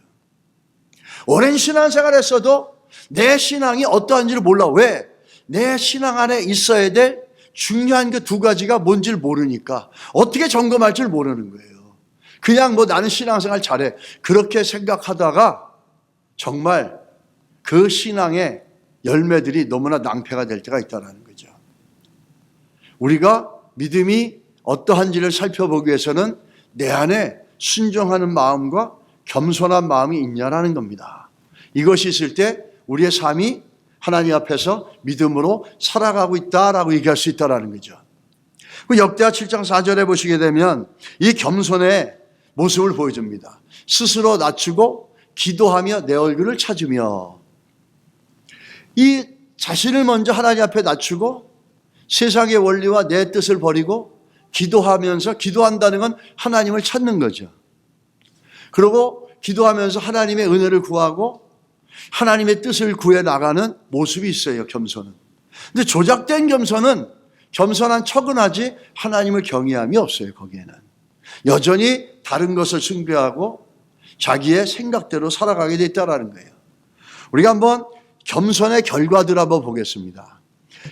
오랜 신앙생활 했어도 내 신앙이 어떠한지를 몰라. 왜? 내 신앙 안에 있어야 될 중요한 그 두 가지가 뭔지를 모르니까 어떻게 점검할 줄 모르는 거예요. 그냥 뭐 나는 신앙생활 잘해 그렇게 생각하다가 정말 그 신앙의 열매들이 너무나 낭패가 될 때가 있다는 거죠. 우리가 믿음이 어떠한지를 살펴보기 위해서는 내 안에 순종하는 마음과 겸손한 마음이 있냐라는 겁니다. 이것이 있을 때 우리의 삶이 하나님 앞에서 믿음으로 살아가고 있다라고 얘기할 수 있다는 거죠. 역대하 7장 4절에 보시게 되면 이 겸손의 모습을 보여줍니다. 스스로 낮추고 기도하며 내 얼굴을 찾으며. 이 자신을 먼저 하나님 앞에 낮추고 세상의 원리와 내 뜻을 버리고 기도하면서, 기도한다는 건 하나님을 찾는 거죠. 그리고 기도하면서 하나님의 은혜를 구하고 하나님의 뜻을 구해 나가는 모습이 있어요, 겸손은. 근데 조작된 겸손은 겸손한 척은 하지 하나님을 경외함이 없어요, 거기에는. 여전히 다른 것을 숭배하고 자기의 생각대로 살아가게 돼 있다는 거예요. 우리가 한번 겸손의 결과들 한번 보겠습니다.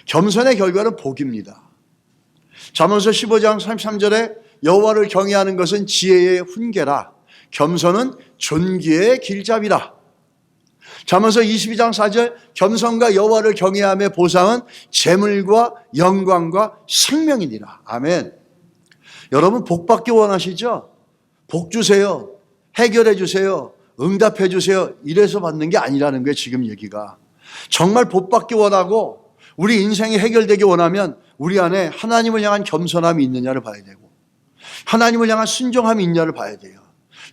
겸손의 결과는 복입니다. 잠언서 15장 33절에 여호와를 경외하는 것은 지혜의 훈계라 겸손은 존귀의 길잡이라. 잠언서 22장 4절 겸손과 여호와를 경외함의 보상은 재물과 영광과 생명이니라. 아멘. 여러분 복 받기 원하시죠? 복 주세요. 해결해 주세요. 응답해 주세요. 이래서 받는 게 아니라는 거예요, 지금 얘기가. 정말 복 받기 원하고 우리 인생이 해결되기 원하면 우리 안에 하나님을 향한 겸손함이 있느냐를 봐야 되고 하나님을 향한 순종함이 있느냐를 봐야 돼요.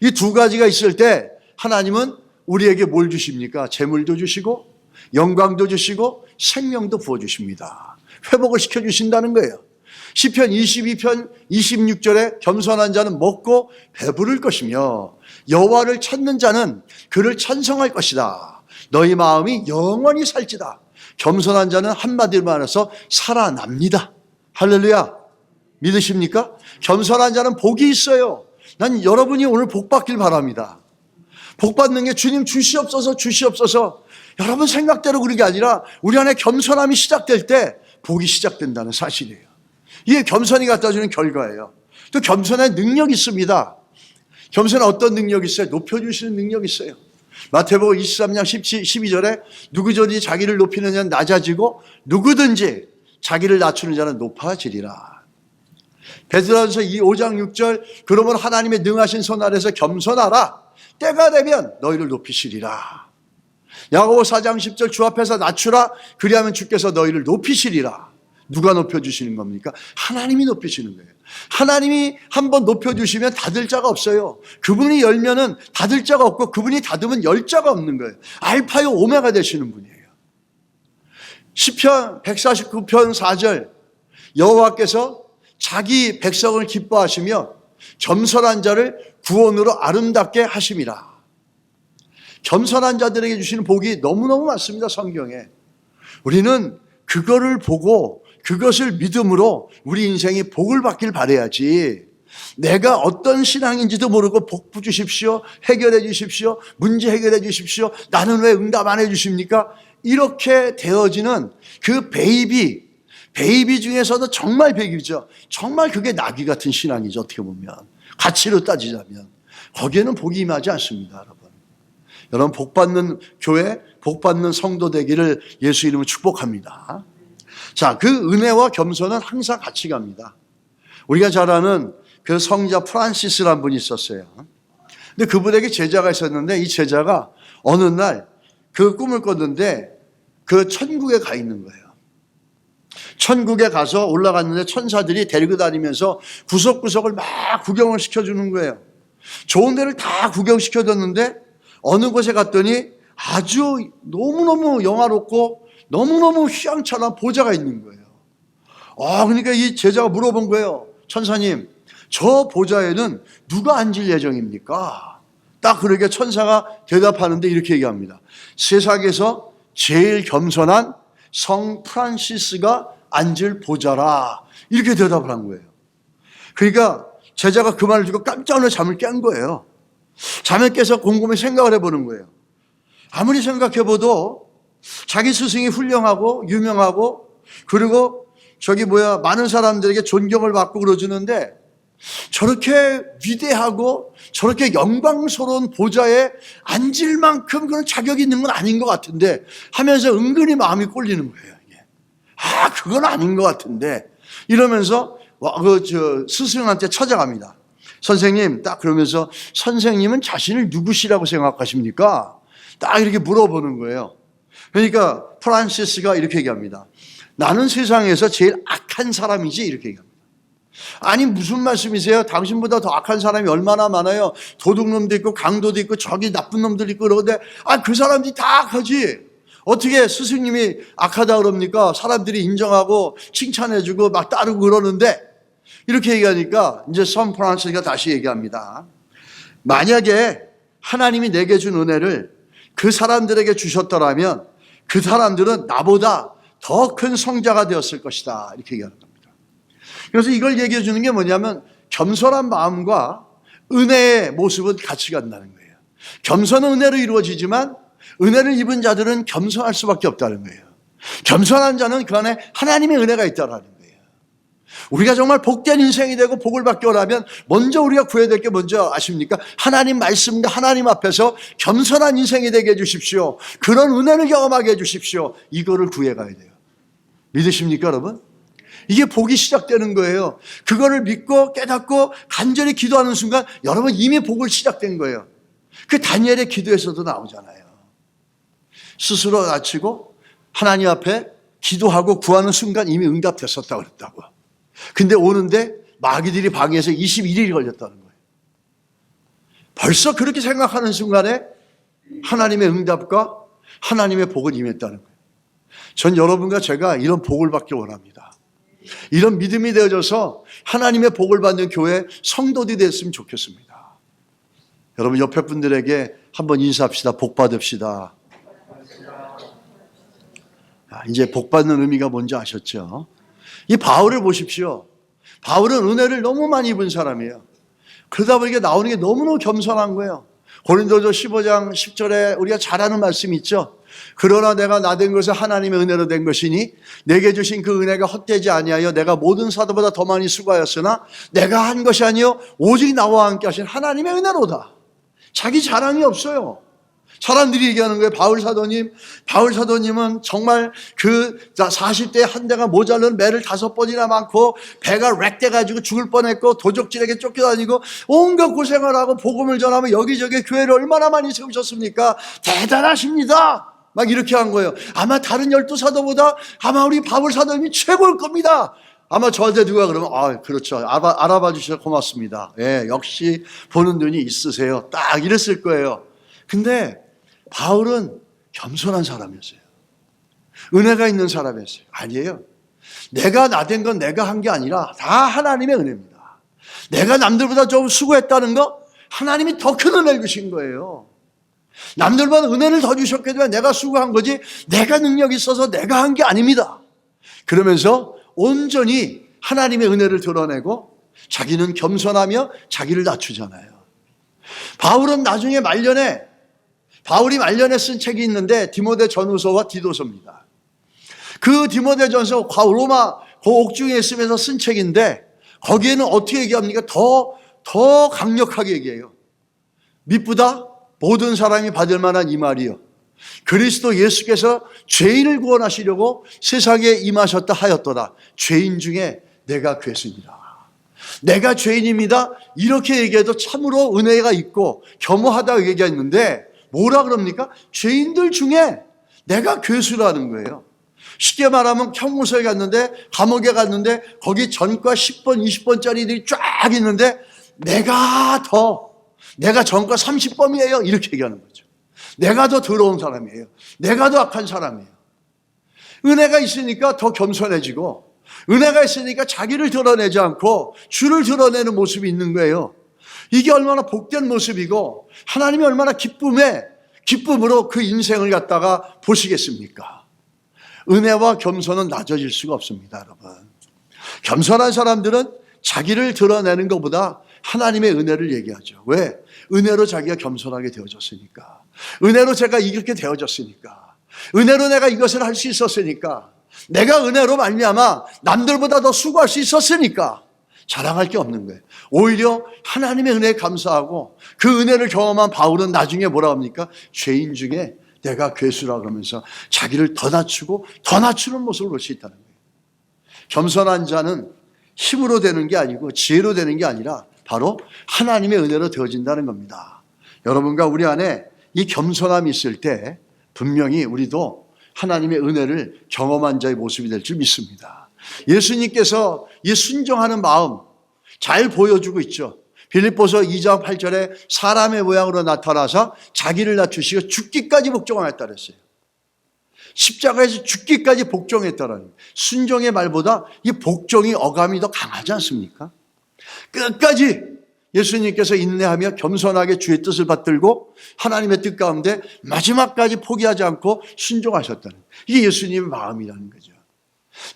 이 두 가지가 있을 때 하나님은 우리에게 뭘 주십니까? 재물도 주시고 영광도 주시고 생명도 부어주십니다. 회복을 시켜주신다는 거예요. 시편 22편 26절에 겸손한 자는 먹고 배부를 것이며 여호와를 찾는 자는 그를 찬송할 것이다. 너희 마음이 영원히 살지다. 겸손한 자는 한마디로 말해서 살아납니다. 할렐루야. 믿으십니까? 겸손한 자는 복이 있어요. 난 여러분이 오늘 복 받길 바랍니다. 복 받는 게 주님 주시옵소서 주시옵소서. 여러분 생각대로 그런 게 아니라 우리 안에 겸손함이 시작될 때 복이 시작된다는 사실이에요. 이게 겸손이 갖다 주는 결과예요. 또 겸손의 능력이 있습니다. 겸손은 어떤 능력이 있어요? 높여주시는 능력이 있어요. 마태복음 23장 12절에 누구든지 자기를 높이는 자는 낮아지고 누구든지 자기를 낮추는 자는 높아지리라. 베드로전서 5장 6절 그러므로 하나님의 능하신 손 아래서 겸손하라. 때가 되면 너희를 높이시리라. 야고보 4장 10절 주 앞에서 낮추라. 그리하면 주께서 너희를 높이시리라. 누가 높여주시는 겁니까? 하나님이 높이시는 거예요. 하나님이 한번 높여주시면 닫을 자가 없어요. 그분이 열면은 닫을 자가 없고 그분이 닫으면 열 자가 없는 거예요. 알파요 오메가 되시는 분이에요. 시편 149편 4절 여호와께서 자기 백성을 기뻐하시며 겸손한 자를 구원으로 아름답게 하심이라. 겸손한 자들에게 주시는 복이 너무너무 많습니다, 성경에. 우리는 그거를 보고 그것을 믿음으로 우리 인생이 복을 받길 바라야지 내가 어떤 신앙인지도 모르고 복 주십시오, 해결해 주십시오, 문제 해결해 주십시오, 나는 왜 응답 안 해 주십니까? 이렇게 되어지는 그 베이비 중에서도 정말 베이비죠. 정말 그게 나귀 같은 신앙이죠. 어떻게 보면 가치로 따지자면 거기에는 복이 임하지 않습니다. 여러분 복 받는 교회, 복 받는 성도 되기를 예수 이름으로 축복합니다. 자, 그 은혜와 겸손은 항상 같이 갑니다. 우리가 잘 아는 그 성자 프란시스라는 분이 있었어요. 근데 그분에게 제자가 있었는데 이 제자가 어느 날 그 꿈을 꿨는데 그 천국에 가 있는 거예요. 천국에 가서 올라갔는데 천사들이 데리고 다니면서 구석구석을 막 구경을 시켜주는 거예요. 좋은 데를 다 구경시켜줬는데 어느 곳에 갔더니 아주 너무너무 영화롭고 너무너무 휘황찬란 보좌가 있는 거예요. 그러니까 이 제자가 물어본 거예요. 천사님, 저 보좌에는 누가 앉을 예정입니까? 딱 그러게 천사가 대답하는데 이렇게 얘기합니다. 세상에서 제일 겸손한 성 프란시스가 앉을 보좌라. 이렇게 대답을 한 거예요. 그러니까 제자가 그 말을 듣고 깜짝 놀라 잠을 깬 거예요. 잠을 깨서 곰곰이 생각을 해보는 거예요. 아무리 생각해봐도 자기 스승이 훌륭하고 유명하고 그리고 많은 사람들에게 존경을 받고 그러주는데 저렇게 위대하고 저렇게 영광스러운 보좌에 앉을 만큼 그런 자격이 있는 건 아닌 것 같은데 하면서 은근히 마음이 꼴리는 거예요. 그건 아닌 것 같은데 이러면서 스승한테 찾아갑니다. 선생님, 딱 그러면서 선생님은 자신을 누구시라고 생각하십니까? 딱 이렇게 물어보는 거예요. 그러니까 프란시스가 이렇게 얘기합니다. 나는 세상에서 제일 악한 사람이지 이렇게 얘기합니다. 아니 무슨 말씀이세요? 당신보다 더 악한 사람이 얼마나 많아요. 도둑놈도 있고 강도도 있고 저기 나쁜 놈들 있고 그러는데 그 사람들이 다 악하지. 어떻게 스승님이 악하다 그럽니까? 사람들이 인정하고 칭찬해주고 막 따르고 그러는데 이렇게 얘기하니까 이제 선 프란시스가 다시 얘기합니다. 만약에 하나님이 내게 준 은혜를 그 사람들에게 주셨더라면 그 사람들은 나보다 더 큰 성자가 되었을 것이다. 이렇게 얘기하는 겁니다. 그래서 이걸 얘기해 주는 게 뭐냐면 겸손한 마음과 은혜의 모습은 같이 간다는 거예요. 겸손은 은혜로 이루어지지만 은혜를 입은 자들은 겸손할 수밖에 없다는 거예요. 겸손한 자는 그 안에 하나님의 은혜가 있다는 거예요. 우리가 정말 복된 인생이 되고 복을 받기 원하면 먼저 우리가 구해야 될 게 뭔지 아십니까? 하나님 말씀과 하나님 앞에서 겸손한 인생이 되게 해주십시오. 그런 은혜를 경험하게 해주십시오. 이거를 구해가야 돼요. 믿으십니까 여러분? 이게 복이 시작되는 거예요. 그거를 믿고 깨닫고 간절히 기도하는 순간 여러분 이미 복을 시작된 거예요. 그 다니엘의 기도에서도 나오잖아요. 스스로 낮추고 하나님 앞에 기도하고 구하는 순간 이미 응답됐었다고 그랬다고. 근데 오는데 마귀들이 방해해서 21일이 걸렸다는 거예요. 벌써 그렇게 생각하는 순간에 하나님의 응답과 하나님의 복은 임했다는 거예요. 전 여러분과 제가 이런 복을 받기 원합니다. 이런 믿음이 되어져서 하나님의 복을 받는 교회 성도들이 됐으면 좋겠습니다. 여러분 옆에 분들에게 한번 인사합시다. 복 받읍시다. 이제 복 받는 의미가 뭔지 아셨죠? 이 바울을 보십시오. 바울은 은혜를 너무 많이 입은 사람이에요. 그러다 보니까 나오는 게 너무너무 겸손한 거예요. 고린도서 15장 10절에 우리가 잘 아는 말씀이 있죠. 그러나 내가 나 된 것은 하나님의 은혜로 된 것이니 내게 주신 그 은혜가 헛되지 아니하여 내가 모든 사도보다 더 많이 수고하였으나 내가 한 것이 아니요 오직 나와 함께 하신 하나님의 은혜로다. 자기 자랑이 없어요. 사람들이 얘기하는 거예요. 바울 사도님은 정말 그 40대에 한 대가 모자른 매를 5번이나 많고 배가 렉돼가지고 죽을 뻔했고 도적질에게 쫓겨다니고 온갖 고생을 하고 복음을 전하면 여기저기 교회를 얼마나 많이 세우셨습니까? 대단하십니다. 막 이렇게 한 거예요. 아마 다른 12사도보다 아마 우리 바울 사도님이 최고일 겁니다. 아마 저한테 누가 그러면 그렇죠. 알아봐 주셔서 고맙습니다. 예, 역시 보는 눈이 있으세요. 딱 이랬을 거예요. 근데 바울은 겸손한 사람이었어요. 은혜가 있는 사람이었어요. 아니에요. 내가 나된 건 내가 한 게 아니라 다 하나님의 은혜입니다. 내가 남들보다 좀 수고했다는 거 하나님이 더 큰 은혜를 주신 거예요. 남들보다 은혜를 더 주셨기 때문에 내가 수고한 거지 내가 능력이 있어서 내가 한 게 아닙니다. 그러면서 온전히 하나님의 은혜를 드러내고 자기는 겸손하며 자기를 낮추잖아요. 바울은 나중에 바울이 말년에 쓴 책이 있는데 디모데 전후서와 디도서입니다. 그 디모데 전서 로마 그 옥중에 있으면서 쓴 책인데 거기에는 어떻게 얘기합니까? 더 강력하게 얘기해요. 미쁘다 모든 사람이 받을 만한 이 말이요. 그리스도 예수께서 죄인을 구원하시려고 세상에 임하셨다 하였도다. 죄인 중에 내가 괴수니라. 내가 죄인입니다. 이렇게 얘기해도 참으로 은혜가 있고 겸허하다고 얘기했는데 뭐라 그럽니까? 죄인들 중에 내가 괴수라는 거예요. 쉽게 말하면 형무소에 갔는데 감옥에 갔는데 거기 전과 10번, 20번짜리들이 쫙 있는데 내가 전과 30범이에요. 이렇게 얘기하는 거죠. 내가 더 더러운 사람이에요. 내가 더 악한 사람이에요. 은혜가 있으니까 더 겸손해지고 은혜가 있으니까 자기를 드러내지 않고 주를 드러내는 모습이 있는 거예요. 이게 얼마나 복된 모습이고 하나님이 얼마나 기쁨으로 그 인생을 갖다가 보시겠습니까? 은혜와 겸손은 낮아질 수가 없습니다, 여러분. 겸손한 사람들은 자기를 드러내는 것보다 하나님의 은혜를 얘기하죠. 왜? 은혜로 자기가 겸손하게 되어졌으니까. 은혜로 제가 이렇게 되어졌으니까. 은혜로 내가 이것을 할 수 있었으니까. 내가 은혜로 말미암아 남들보다 더 수고할 수 있었으니까. 자랑할 게 없는 거예요. 오히려 하나님의 은혜에 감사하고 그 은혜를 경험한 바울은 나중에 뭐라 합니까? 죄인 중에 내가 괴수라 그러면서 자기를 더 낮추고 더 낮추는 모습을 볼 수 있다는 거예요. 겸손한 자는 힘으로 되는 게 아니고 지혜로 되는 게 아니라 바로 하나님의 은혜로 되어진다는 겁니다. 여러분과 우리 안에 이 겸손함이 있을 때 분명히 우리도 하나님의 은혜를 경험한 자의 모습이 될 줄 믿습니다. 예수님께서 이 순종하는 마음 잘 보여주고 있죠. 빌립보서 2장 8절에 사람의 모양으로 나타나서 자기를 낮추시고 죽기까지 복종하였다 그랬어요. 십자가에서 죽기까지 복종했다라는 순종의 말보다 이 복종이 어감이 더 강하지 않습니까? 끝까지 예수님께서 인내하며 겸손하게 주의 뜻을 받들고 하나님의 뜻 가운데 마지막까지 포기하지 않고 순종하셨다는, 이게 예수님의 마음이라는 거죠.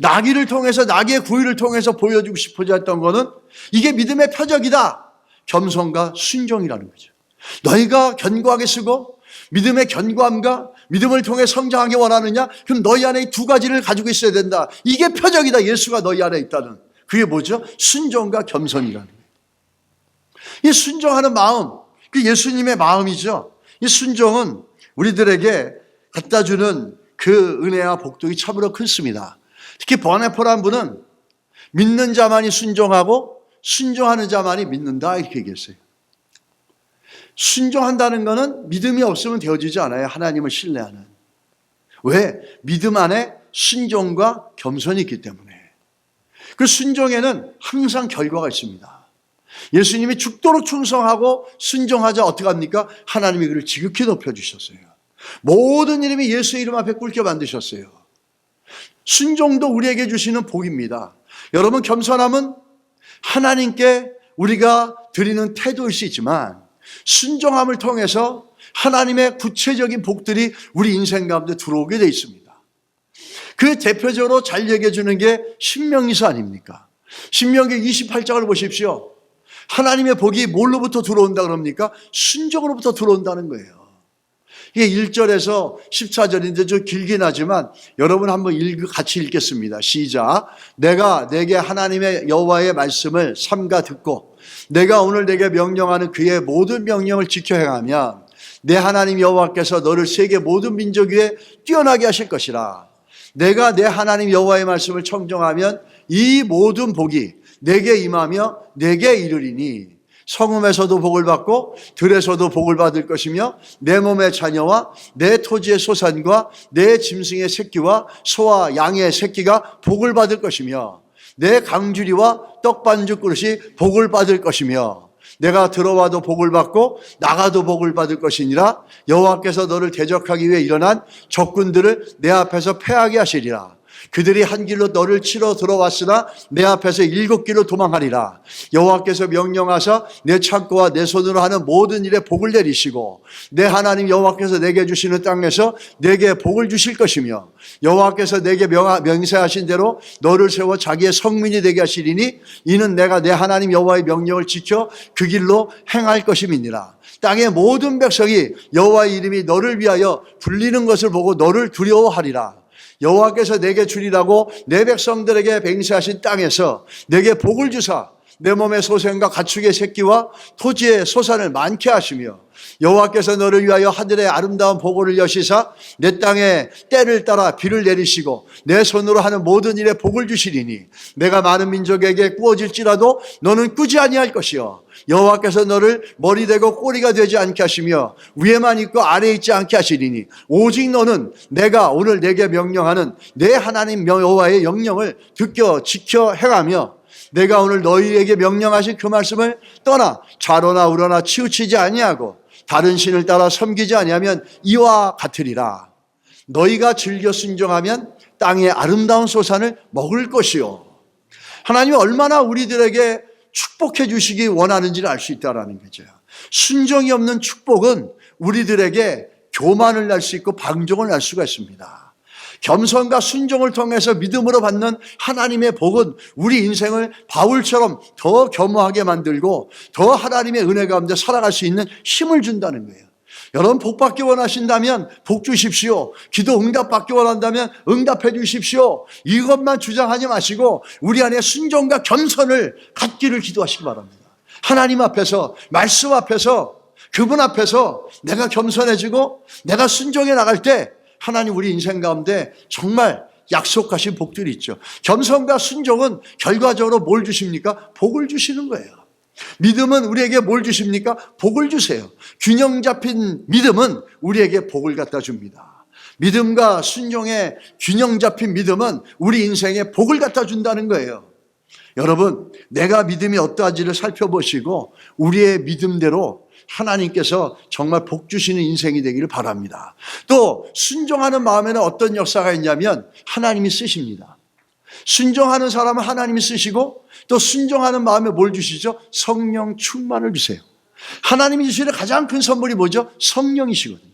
나귀를 통해서, 나귀의 구유를 통해서 보여주고 싶어져 했던 거는 이게 믿음의 표적이다, 겸손과 순종이라는 거죠. 너희가 견고하게 쓰고 믿음의 견고함과 믿음을 통해 성장하기 원하느냐? 그럼 너희 안에 이 두 가지를 가지고 있어야 된다. 이게 표적이다. 예수가 너희 안에 있다는. 그게 뭐죠? 순종과 겸손이라는 거예요. 이 순종하는 마음, 그 예수님의 마음이죠. 이 순종은 우리들에게 갖다 주는 그 은혜와 복덕이 참으로 크습니다. 특히 버네포라는 분은 믿는 자만이 순종하고 순종하는 자만이 믿는다, 이렇게 얘기했어요. 순종한다는 것은 믿음이 없으면 되어지지 않아요. 하나님을 신뢰하는. 왜? 믿음 안에 순종과 겸손이 있기 때문에. 그 순종에는 항상 결과가 있습니다. 예수님이 죽도록 충성하고 순종하자 어떻게 합니까? 하나님이 그를 지극히 높여주셨어요. 모든 이름이 예수 이름 앞에 꿇게 만드셨어요. 순종도 우리에게 주시는 복입니다. 여러분, 겸손함은 하나님께 우리가 드리는 태도일 수 있지만 순종함을 통해서 하나님의 구체적인 복들이 우리 인생 가운데 들어오게 돼 있습니다. 그 대표적으로 잘 얘기해 주는 게 신명기서 아닙니까? 신명기 28장을 보십시오. 하나님의 복이 뭘로부터 들어온다 그럽니까? 순종으로부터 들어온다는 거예요. 이게 1절에서 14절인데 좀 길긴 하지만 여러분 한번 같이 읽겠습니다. 시작. 내가 내게 하나님의 여호와의 말씀을 삼가 듣고 내가 오늘 내게 명령하는 그의 모든 명령을 지켜 행하면 내 하나님 여호와께서 너를 세계 모든 민족 위에 뛰어나게 하실 것이라. 내가 내 하나님 여호와의 말씀을 청정하면 이 모든 복이 내게 임하며 내게 이르리니 성읍에서도 복을 받고 들에서도 복을 받을 것이며 내 몸의 자녀와 내 토지의 소산과 내 짐승의 새끼와 소와 양의 새끼가 복을 받을 것이며 내 강주리와 떡반죽 그릇이 복을 받을 것이며 내가 들어와도 복을 받고 나가도 복을 받을 것이니라. 여호와께서 너를 대적하기 위해 일어난 적군들을 내 앞에서 패하게 하시리라. 그들이 한 길로 너를 치러 들어왔으나 내 앞에서 7길로 도망하리라. 여호와께서 명령하사 내 창고와 내 손으로 하는 모든 일에 복을 내리시고 내 하나님 여호와께서 내게 주시는 땅에서 내게 복을 주실 것이며 여호와께서 내게 명세하신 대로 너를 세워 자기의 성민이 되게 하시리니 이는 내가 내 하나님 여호와의 명령을 지켜 그 길로 행할 것임이니라. 땅의 모든 백성이 여호와의 이름이 너를 위하여 불리는 것을 보고 너를 두려워하리라. 여호와께서 내게 주리라고 내 백성들에게 맹세하신 땅에서 내게 복을 주사 내 몸의 소생과 가축의 새끼와 토지의 소산을 많게 하시며 여호와께서 너를 위하여 하늘의 아름다운 보고를 여시사 내 땅에 때를 따라 비를 내리시고 내 손으로 하는 모든 일에 복을 주시리니 내가 많은 민족에게 꾸어질지라도 너는 꾸지 아니할 것이요 여호와께서 너를 머리 되고 꼬리가 되지 않게 하시며 위에만 있고 아래에 있지 않게 하시리니 오직 너는 내가 오늘 내게 명령하는 내 하나님 여호와의 명령을 듣겨 지켜 행하며 내가 오늘 너희에게 명령하신 그 말씀을 떠나 좌로나 우로나 치우치지 아니하고 다른 신을 따라 섬기지 아니하면 이와 같으리라. 너희가 즐겨 순종하면 땅의 아름다운 소산을 먹을 것이요. 하나님이 얼마나 우리들에게 축복해 주시기 원하는지를 알 수 있다는 거죠. 순종이 없는 축복은 우리들에게 교만을 날 수 있고 방종을 날 수가 있습니다. 겸손과 순종을 통해서 믿음으로 받는 하나님의 복은 우리 인생을 바울처럼 더 겸허하게 만들고 더 하나님의 은혜 가운데 살아갈 수 있는 힘을 준다는 거예요. 여러분, 복 받기 원하신다면 복 주십시오. 기도 응답 받기 원한다면 응답해 주십시오. 이것만 주장하지 마시고 우리 안에 순종과 겸손을 갖기를 기도하시기 바랍니다. 하나님 앞에서, 말씀 앞에서, 그분 앞에서 내가 겸손해지고 내가 순종해 나갈 때 하나님 우리 인생 가운데 정말 약속하신 복들이 있죠. 겸손과 순종은 결과적으로 뭘 주십니까? 복을 주시는 거예요. 믿음은 우리에게 뭘 주십니까? 복을 주세요. 균형 잡힌 믿음은 우리에게 복을 갖다 줍니다. 믿음과 순종의 균형 잡힌 믿음은 우리 인생에 복을 갖다 준다는 거예요. 여러분, 내가 믿음이 어떠한지를 살펴보시고 우리의 믿음대로 하나님께서 정말 복 주시는 인생이 되기를 바랍니다. 또 순종하는 마음에는 어떤 역사가 있냐면 하나님이 쓰십니다. 순종하는 사람은 하나님이 쓰시고 또 순종하는 마음에 뭘 주시죠? 성령 충만을 주세요. 하나님이 주시는 가장 큰 선물이 뭐죠? 성령이시거든요.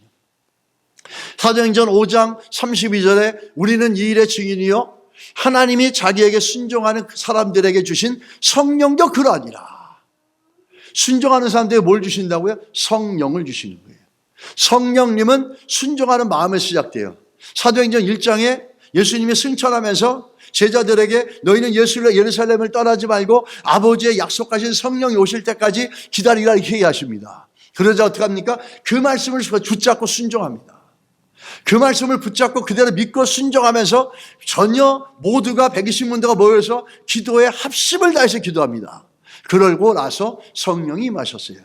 사도행전 5장 32절에 우리는 이 일의 증인이요 하나님이 자기에게 순종하는 사람들에게 주신 성령도 그러하니라. 순종하는 사람들에게 뭘 주신다고요? 성령을 주시는 거예요. 성령님은 순종하는 마음에 시작돼요. 사도행전 1장에 예수님이 승천하면서 제자들에게 너희는 예루살렘을 떠나지 말고 아버지의 약속하신 성령이 오실 때까지 기다리라 이렇게 얘기하십니다. 그러자 어떻게 합니까? 그 말씀을 붙잡고 순종합니다. 그 말씀을 붙잡고 그대로 믿고 순종하면서 전혀 모두가 120문도가 모여서 기도에 합심을 다해서 기도합니다. 그러고 나서 성령이 임하셨어요.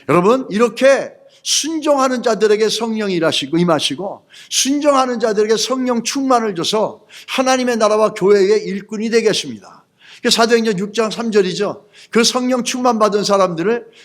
여러분 이렇게 순종하는 자들에게 성령이 임하시고 순종하는 자들에게 성령 충만을 줘서 하나님의 나라와 교회의 일꾼이 되겠습니다. 사도행전 6장 3절이죠. 그 성령 충만 받은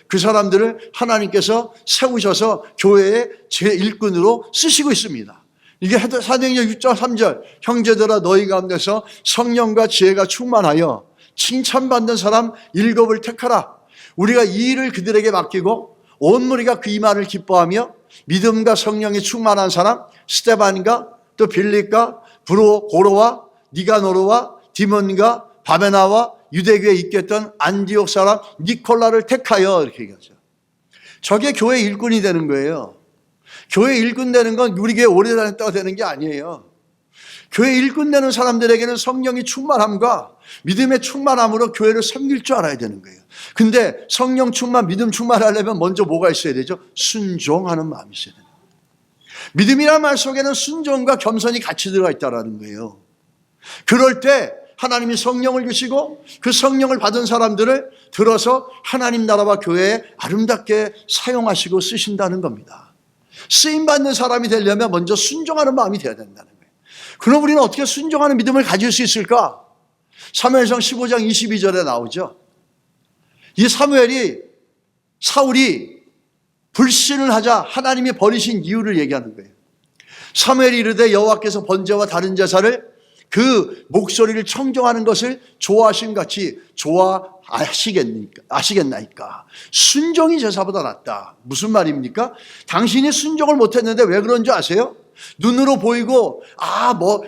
그 사람들을 하나님께서 세우셔서 교회의 제1군으로 쓰시고 있습니다. 이게 사도행전 6장 3절 형제들아 너희 가운데서 성령과 지혜가 충만하여 칭찬받는 사람 7을 택하라. 우리가 이 일을 그들에게 맡기고 온 무리가 그 이만을 기뻐하며 믿음과 성령이 충만한 사람 스데반과 또 빌립과 고로와 니가노르와 디몬과 바베나와 유대교에 있겠던 안디옥 사람 니콜라를 택하여 이렇게 얘기하죠. 저게 교회 일꾼이 되는 거예요. 교회 일꾼 되는 건 우리 교회 오래 다녔다고 되는 게 아니에요. 교회 일꾼 되는 사람들에게는 성령이 충만함과 믿음의 충만함으로 교회를 섬길 줄 알아야 되는 거예요. 근데 성령 충만, 믿음 충만하려면 먼저 뭐가 있어야 되죠? 순종하는 마음이 있어야 돼요. 믿음이라는 말 속에는 순종과 겸손이 같이 들어가 있다는 거예요. 그럴 때 하나님이 성령을 주시고 그 성령을 받은 사람들을 들어서 하나님 나라와 교회에 아름답게 사용하시고 쓰신다는 겁니다. 쓰임받는 사람이 되려면 먼저 순종하는 마음이 돼야 된다는 거예요. 그럼 우리는 어떻게 순종하는 믿음을 가질 수 있을까? 사무엘상 15장 22절에 나오죠. 이 사울이 불신을 하자 하나님이 버리신 이유를 얘기하는 거예요. 사무엘이 이르되 여호와께서 번제와 다른 제사를 그 목소리를 청정하는 것을 좋아하신 같이 아시겠나이까. 순종이 제사보다 낫다. 무슨 말입니까? 당신이 순종을 못했는데 왜 그런 줄 아세요? 눈으로 보이고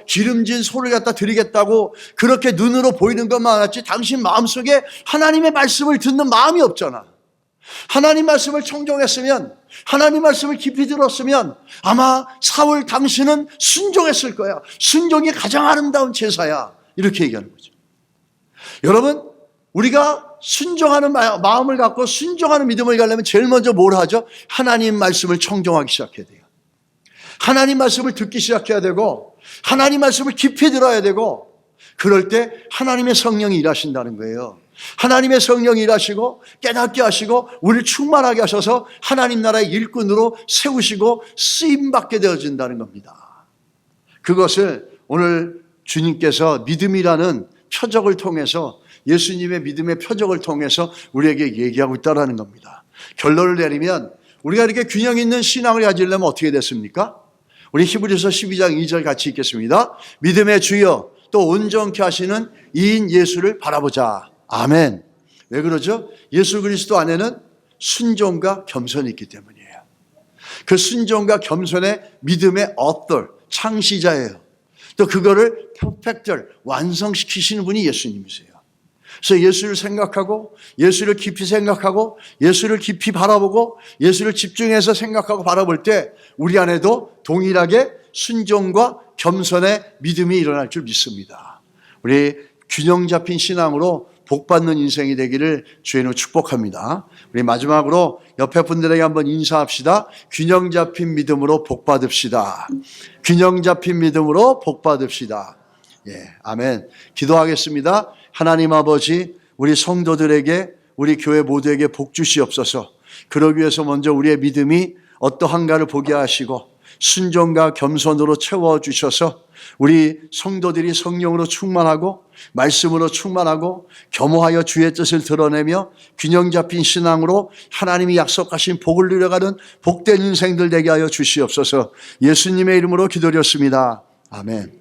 기름진 소를 갖다 드리겠다고 그렇게 눈으로 보이는 것만 알았지 당신 마음속에 하나님의 말씀을 듣는 마음이 없잖아. 하나님 말씀을 청정했으면 하나님 말씀을 깊이 들었으면 아마 사울 당신은 순종했을 거야. 순종이 가장 아름다운 제사야. 이렇게 얘기하는 거죠. 여러분 우리가 순종하는 마음을 갖고 순종하는 믿음을 가려면 제일 먼저 뭘 하죠? 하나님 말씀을 청정하기 시작해야 돼요. 하나님 말씀을 듣기 시작해야 되고 하나님 말씀을 깊이 들어야 되고 그럴 때 하나님의 성령이 일하신다는 거예요. 하나님의 성령이 일하시고 깨닫게 하시고 우리를 충만하게 하셔서 하나님 나라의 일꾼으로 세우시고 쓰임받게 되어진다는 겁니다. 그것을 오늘 주님께서 믿음이라는 표적을 통해서 예수님의 믿음의 표적을 통해서 우리에게 얘기하고 있다는 겁니다. 결론을 내리면 우리가 이렇게 균형 있는 신앙을 가지려면 어떻게 됐습니까? 우리 히브리서 12장 2절 같이 읽겠습니다. 믿음의 주여 또 온전케 하시는 이인 예수를 바라보자. 아멘. 왜 그러죠? 예수 그리스도 안에는 순종과 겸손이 있기 때문이에요. 그 순종과 겸손의 믿음의 author, 창시자예요. 또 그거를 퍼펙트, 완성시키시는 분이 예수님이세요. 그래서 예수를 생각하고 예수를 깊이 생각하고 예수를 깊이 바라보고 예수를 집중해서 생각하고 바라볼 때 우리 안에도 동일하게 순종과 겸손의 믿음이 일어날 줄 믿습니다. 우리 균형 잡힌 신앙으로 복받는 인생이 되기를 주님으로 축복합니다. 우리 마지막으로 옆에 분들에게 한번 인사합시다. 균형 잡힌 믿음으로 복받읍시다. 균형 잡힌 믿음으로 복받읍시다. 예, 아멘. 기도하겠습니다. 하나님 아버지, 우리 성도들에게, 우리 교회 모두에게 복 주시옵소서. 그러기 위해서 먼저 우리의 믿음이 어떠한가를 보게 하시고 순종과 겸손으로 채워주셔서 우리 성도들이 성령으로 충만하고 말씀으로 충만하고 겸허하여 주의 뜻을 드러내며 균형 잡힌 신앙으로 하나님이 약속하신 복을 누려가는 복된 인생들 되게 하여 주시옵소서. 예수님의 이름으로 기도드렸습니다. 아멘.